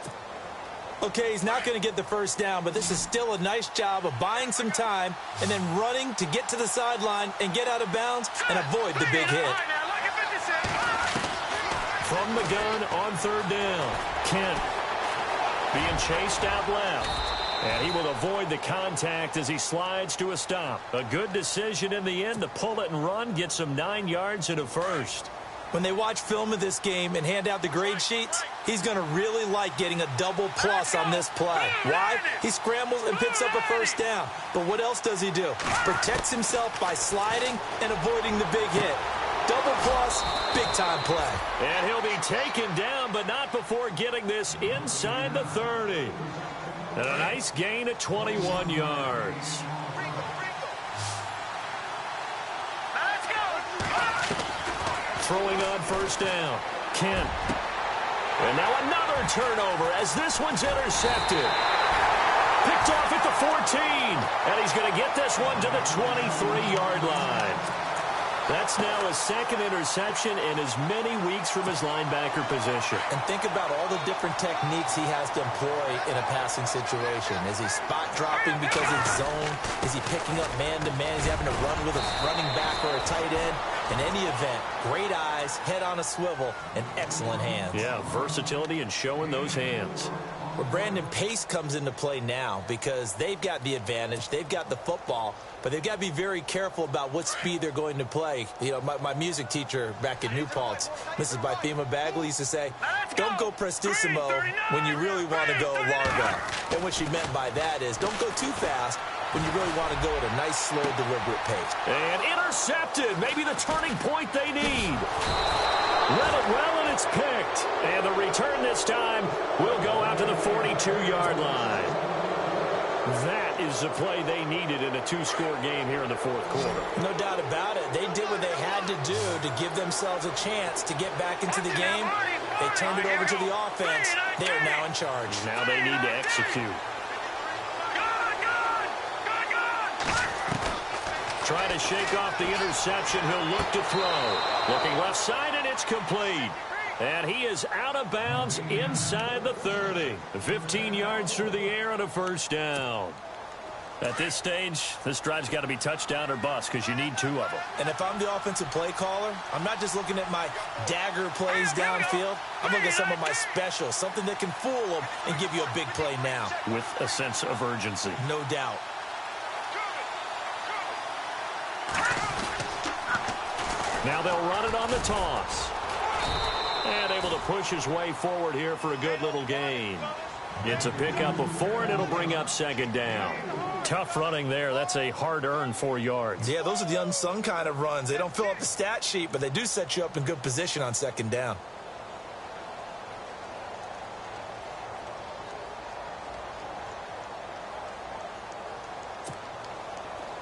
Okay, he's not going to get the first down, but this is still a nice job of buying some time and then running to get to the sideline and get out of bounds and avoid the big hit. From the gun on 3rd down, Kent being chased out left. And he will avoid the contact as he slides to a stop. A good decision in the end to pull it and run, get some 9 yards and a first. When they watch film of this game and hand out the grade sheets, he's going to really like getting a double plus on this play. Why? He scrambles and picks up a first down. But what else does he do? Protects himself by sliding and avoiding the big hit. Double plus, big-time play. And he'll be taken down, but not before getting this inside the 30. And a nice gain at 21 yards. Throwing on first down, Kent. And now another turnover as this one's intercepted. Picked off at the 14. And he's going to get this one to the 23-yard line. That's now his second interception in as many weeks from his linebacker position. And think about all the different techniques he has to employ in a passing situation. Is he spot dropping because it's zone? Is he picking up man-to-man? Is he having to run with a running back or a tight end? In any event, great eyes, head on a swivel, and excellent hands. Yeah, versatility and showing those hands. Well, Brandon, pace comes into play now because they've got the advantage. They've got the football, but they've got to be very careful about what speed they're going to play. You know, my music teacher back in New Paltz, Mrs. Bythema Bagley, used to say, don't go prestissimo when you really want to go largo. And what she meant by that is don't go too fast when you really want to go at a nice, slow, deliberate pace. And intercepted. Maybe the turning point they need. Read it well, and it's picked. And the return this time will go out to the 42-yard line. That is the play they needed in a two-score game here in the fourth quarter. No doubt about it. They did what they had to do to give themselves a chance to get back into the game. They turned it over to the offense. They are now in charge. Now they need to execute. Trying to shake off the interception. He'll look to throw. Looking left side, and it's complete. And he is out of bounds inside the 30. 15 yards through the air on a first down. At this stage, this drive's got to be touchdown or bust because you need two of them. And if I'm the offensive play caller, I'm not just looking at my dagger plays downfield. I'm looking at some of my specials, something that can fool them and give you a big play now. With a sense of urgency. No doubt. Now they'll run it on the toss. And able to push his way forward here for a good little gain. It's a pickup of 4, and it'll bring up second down. Tough running there. That's a hard-earned 4 yards. Yeah, those are the unsung kind of runs. They don't fill up the stat sheet, but they do set you up in good position on second down.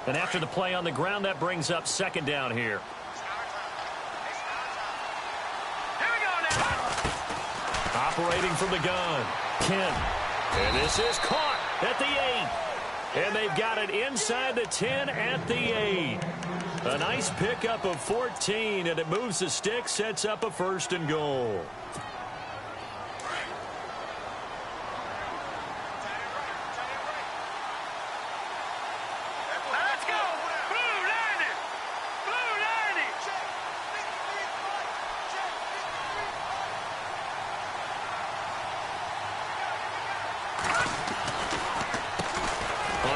And after the play on the ground, that brings up second down here. Operating from the gun, Kent. And this is caught at the 8. And they've got it inside the 10 at the 8. A nice pickup of 14, and it moves the stick, sets up a first and goal.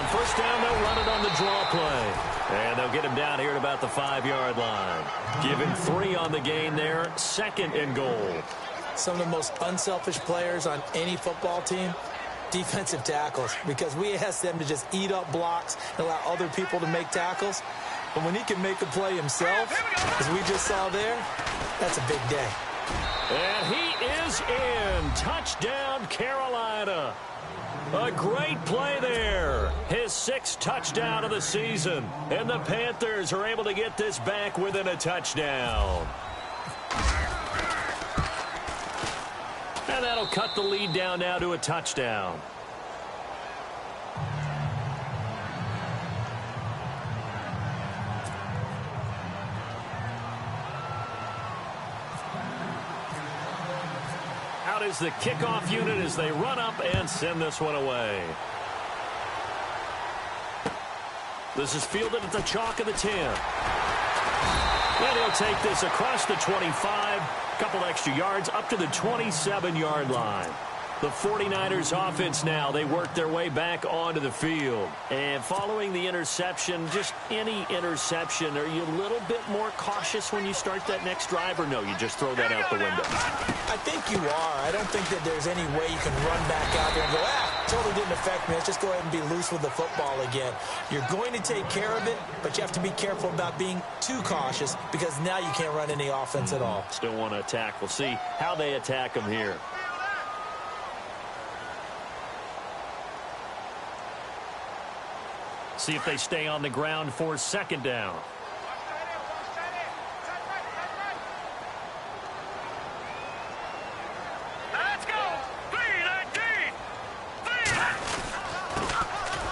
First down, they'll run it on the draw play. And they'll get him down here at about the 5-yard line. Give him 3 on the gain there. Second and goal. Some of the most unselfish players on any football team, defensive tackles, because we ask them to just eat up blocks and allow other people to make tackles. But when he can make a play himself, as we just saw there, that's a big day. And he is in. Touchdown, Carolina. A great play there. His 6th touchdown of the season. And the Panthers are able to get this back within a touchdown. And that'll cut the lead down now to a touchdown. Out is the kickoff unit as they run up and send this one away. This is fielded at the chalk of the 10. And he'll take this across the 25, a couple extra yards up to the 27-yard line. The 49ers offense now, they work their way back onto the field. And following the interception, just any interception, are you a little bit more cautious when you start that next drive, or no, you just throw that out the window? I think you are. I don't think that there's any way you can run back out there and go, totally didn't affect me. Let's just go ahead and be loose with the football again. You're going to take care of it, but you have to be careful about being too cautious because now you can't run any offense at all. Still want to attack. We'll see how they attack them here. See if they stay on the ground for second down.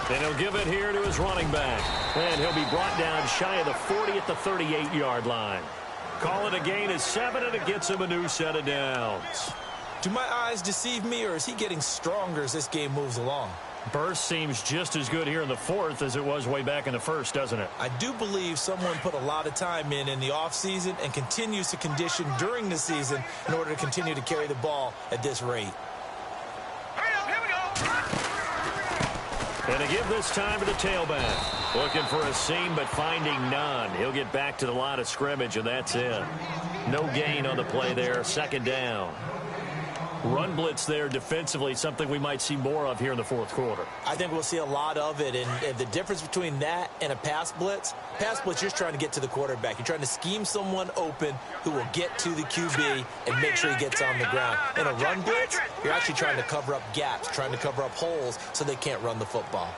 And he'll give it here to his running back. And he'll be brought down shy of the 40 at the 38-yard line. Call it a gain of 7, and it gets him a new set of downs. Do my eyes deceive me, or is he getting stronger as this game moves along? Burst seems just as good here in the fourth as it was way back in the first, doesn't it? I do believe someone put a lot of time in the offseason and continues to condition during the season in order to continue to carry the ball at this rate. Here we go. And to give this time to the tailback. Looking for a seam, but finding none. He'll get back to the line of scrimmage, and that's it. No gain on the play there. Second down. Run blitz there defensively, something we might see more of here in the fourth quarter. I think we'll see a lot of it, and the difference between that and a pass blitz, you're just trying to get to the quarterback. You're trying to scheme someone open who will get to the QB and make sure he gets on the ground. In a run blitz, you're actually trying to cover up gaps, trying to cover up holes so they can't run the football.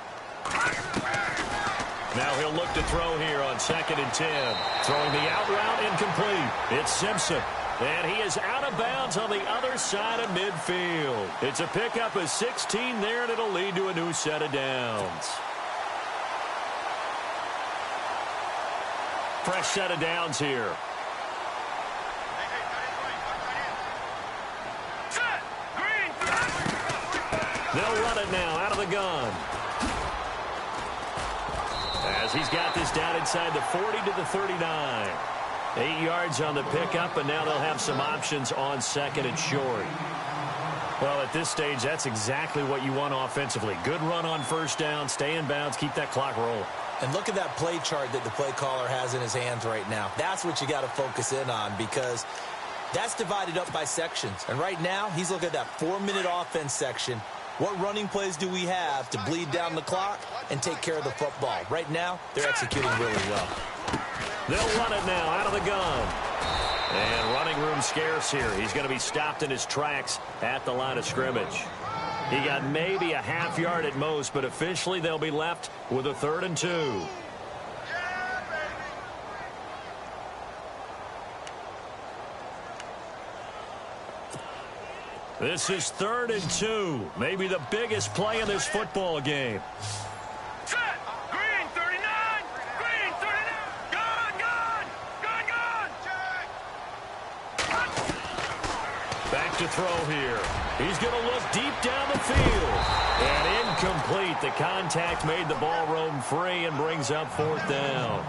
Now he'll look to throw here on 2nd and 10. Throwing the out route incomplete. It's Simpson. And he is out of bounds on the other side of midfield. It's a pickup of 16 there, and it'll lead to a new set of downs. Fresh set of downs here. They'll run it now out of the gun. As he's got this down inside the 40 to the 39. 8 yards on the pickup, and now they'll have some options on 2nd and short. Well, at this stage, that's exactly what you want offensively. Good run on first down, stay in bounds, keep that clock rolling. And look at that play chart that the play caller has in his hands right now. That's what you got to focus in on, because that's divided up by sections. And right now, he's looking at that 4-minute offense section. What running plays do we have to bleed down the clock and take care of the football? Right now, they're executing really well. They'll run it now out of the gun. And running room scarce here. He's going to be stopped in his tracks at the line of scrimmage. He got maybe a half yard at most, but officially they'll be left with a 3rd and 2. This is 3rd and 2. Maybe the biggest play in this football game. To throw here. He's going to look deep down the field. And incomplete. The contact made the ball roam free and brings up 4th down.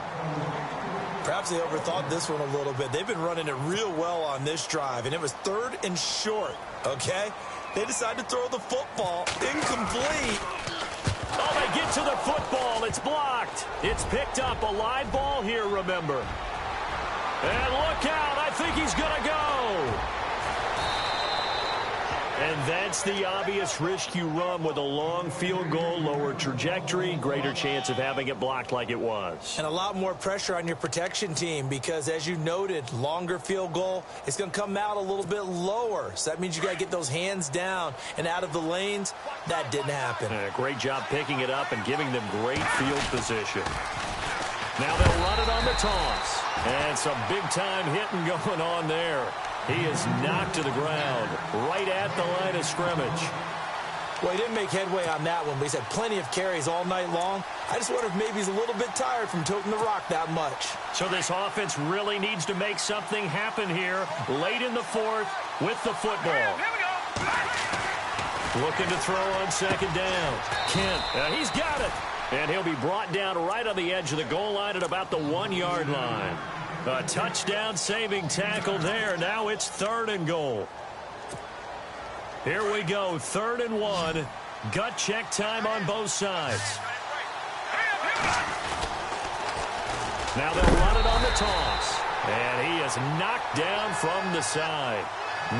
Perhaps they overthought this one a little bit. They've been running it real well on this drive, and it was 3rd and short, okay? They decided to throw the football. Incomplete. Oh, they get to the football. It's blocked. It's picked up. A live ball here, remember. And look out. I think he's going to go. And that's the obvious risk you run with a long field goal, lower trajectory, greater chance of having it blocked like it was. And a lot more pressure on your protection team because, as you noted, longer field goal, it's going to come out a little bit lower. So that means you got to get those hands down and out of the lanes. That didn't happen. Great job picking it up and giving them great field position. Now they'll run it on the toss. And some big-time hitting going on there. He is knocked to the ground right at the line of scrimmage. Well, he didn't make headway on that one, but he's had plenty of carries all night long. I just wonder if maybe he's a little bit tired from toting the rock that much. So this offense really needs to make something happen here late in the fourth with the football. Here we go. Looking to throw on 2nd down. Kent, he's got it. And he'll be brought down right on the edge of the goal line at about the 1-yard line. A touchdown-saving tackle there. Now it's 3rd and goal. Here we go, 3rd and 1. Gut check time on both sides. Now they'll run it on the toss. And he is knocked down from the side.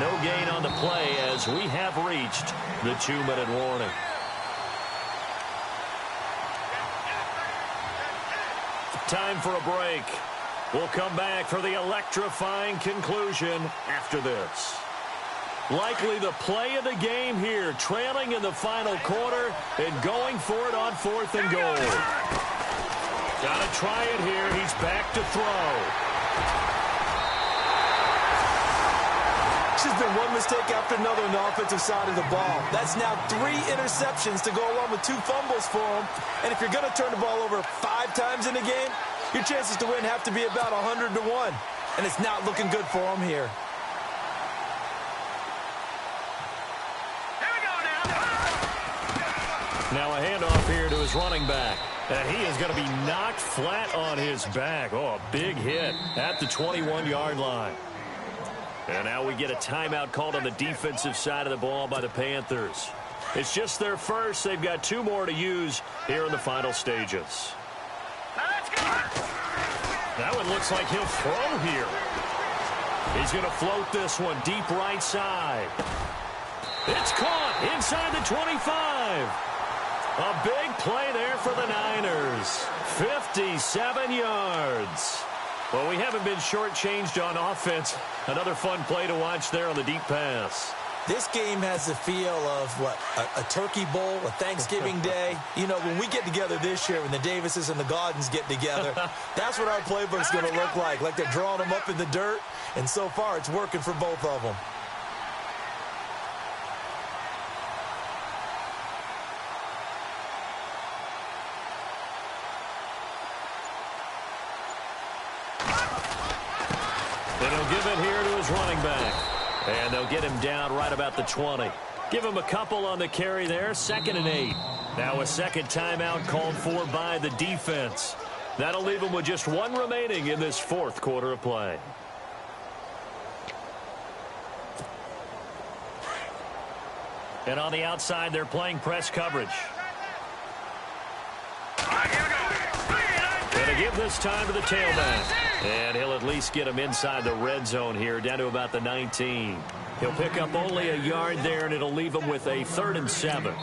No gain on the play as we have reached the 2-minute warning. Time for a break. We'll come back for the electrifying conclusion after this. Likely the play of the game here, trailing in the final quarter and going for it on 4th and goal. Got to try it here. He's back to throw. It's just been one mistake after another on the offensive side of the ball. That's now 3 interceptions to go along with 2 fumbles for him. And if you're going to turn the ball over 5 times in a game, your chances to win have to be about 100 to 1. And it's not looking good for him here. Now a handoff here to his running back. And he is going to be knocked flat on his back. Oh, a big hit at the 21-yard line. And now we get a timeout called on the defensive side of the ball by the Panthers. It's just their first. They've got 2 more to use here in the final stages. That one looks like he'll throw here. He's going to float this one deep right side. It's caught inside the 25. A big play there for the Niners. 57 yards. Well, we haven't been shortchanged on offense. Another fun play to watch there on the deep pass. This game has the feel of, a turkey bowl, a Thanksgiving day. You know, when we get together this year, when the Davises and the Gaudens get together, that's what our playbook's going to look like. Like they're drawing them up in the dirt, and so far it's working for both of them. And he'll give it here to his running back. And they'll get him down right about the 20. Give him a couple on the carry there. 2nd and 8. Now a second timeout called for by the defense. That'll leave him with just 1 remaining in this 4th quarter of play. And on the outside, they're playing press coverage. Going to give this time to the tailback. And he'll at least get him inside the red zone here, down to about the 19. He'll pick up only a yard there, and it'll leave him with a 3rd and 7.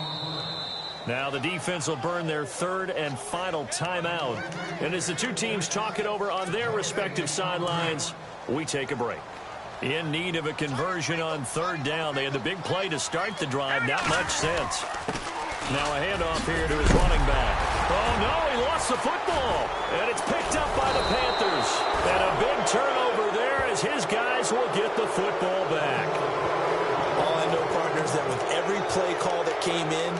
Now the defense will burn their 3rd and final timeout. And as the 2 teams talk it over on their respective sidelines, we take a break. In need of a conversion on 3rd down. They had the big play to start the drive. Not much sense. Now a handoff here to his running back. Oh, no, he lost the football. And it's picked up by the Panthers. And a big turnover there as his guys will get the football back. All I know, partners, that with every play call that came in,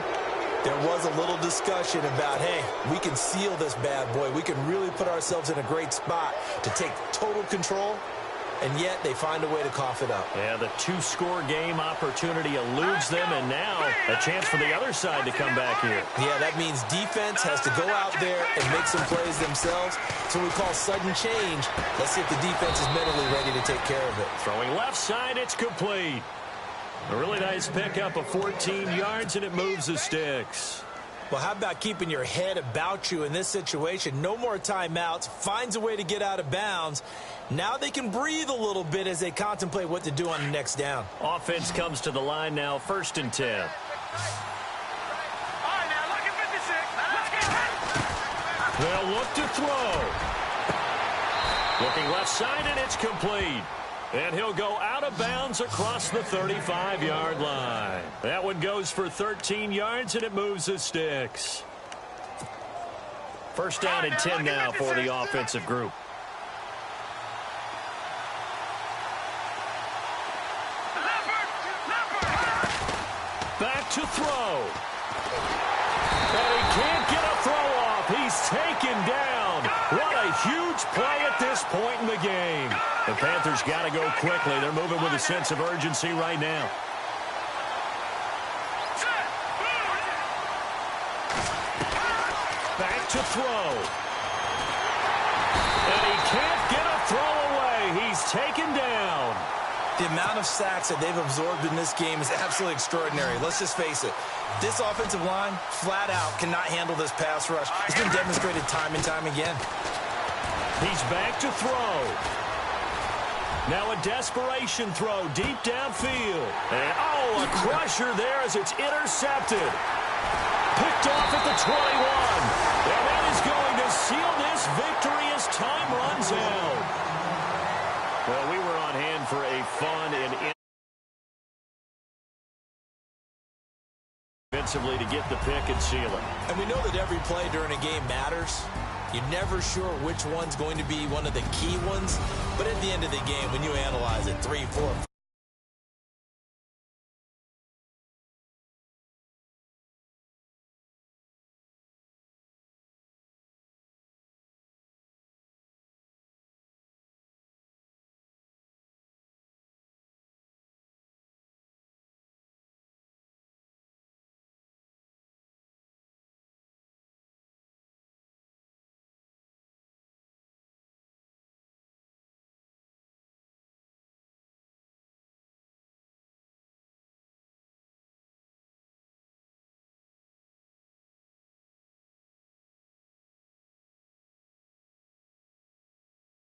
there was a little discussion about, hey, we can seal this bad boy. We can really put ourselves in a great spot to take total control. And yet they find a way to cough it up. Yeah, the 2-score game opportunity eludes them, and now a chance for the other side to come back here. Yeah, that means defense has to go out there and make some plays themselves. So we call sudden change. Let's see if the defense is mentally ready to take care of it. Throwing left side, it's complete. A really nice pickup of 14 yards, and it moves the sticks. Well, how about keeping your head about you in this situation? No more timeouts. Finds a way to get out of bounds. Now they can breathe a little bit as they contemplate what to do on the next down. Offense comes to the line now, 1st and 10. All right, now look at 56. Let's get it. They'll look to throw. Looking left side, and it's complete. And he'll go out of bounds across the 35-yard line. That one goes for 13 yards, and it moves the sticks. 1st down and 10 now for the offensive group. Back to throw. And he can't get a throw off. He's taken down. What a huge play at this point in the game. The Panthers got to go quickly. They're moving with a sense of urgency right now. Back to throw. And he can't get a throw away. He's taken down. The amount of sacks that they've absorbed in this game is absolutely extraordinary. Let's just face it. This offensive line, flat out, cannot handle this pass rush. It's been demonstrated time and time again. He's back to throw. Now a desperation throw deep downfield. And, a crusher there as it's intercepted. Picked off at the 21. And that is going to seal this victory as time runs out. Well, we were on hand for a fun and defensively to get the pick and seal it. And we know that every play during a game matters. You're never sure which one's going to be one of the key ones. But at the end of the game, when you analyze it 3, 4,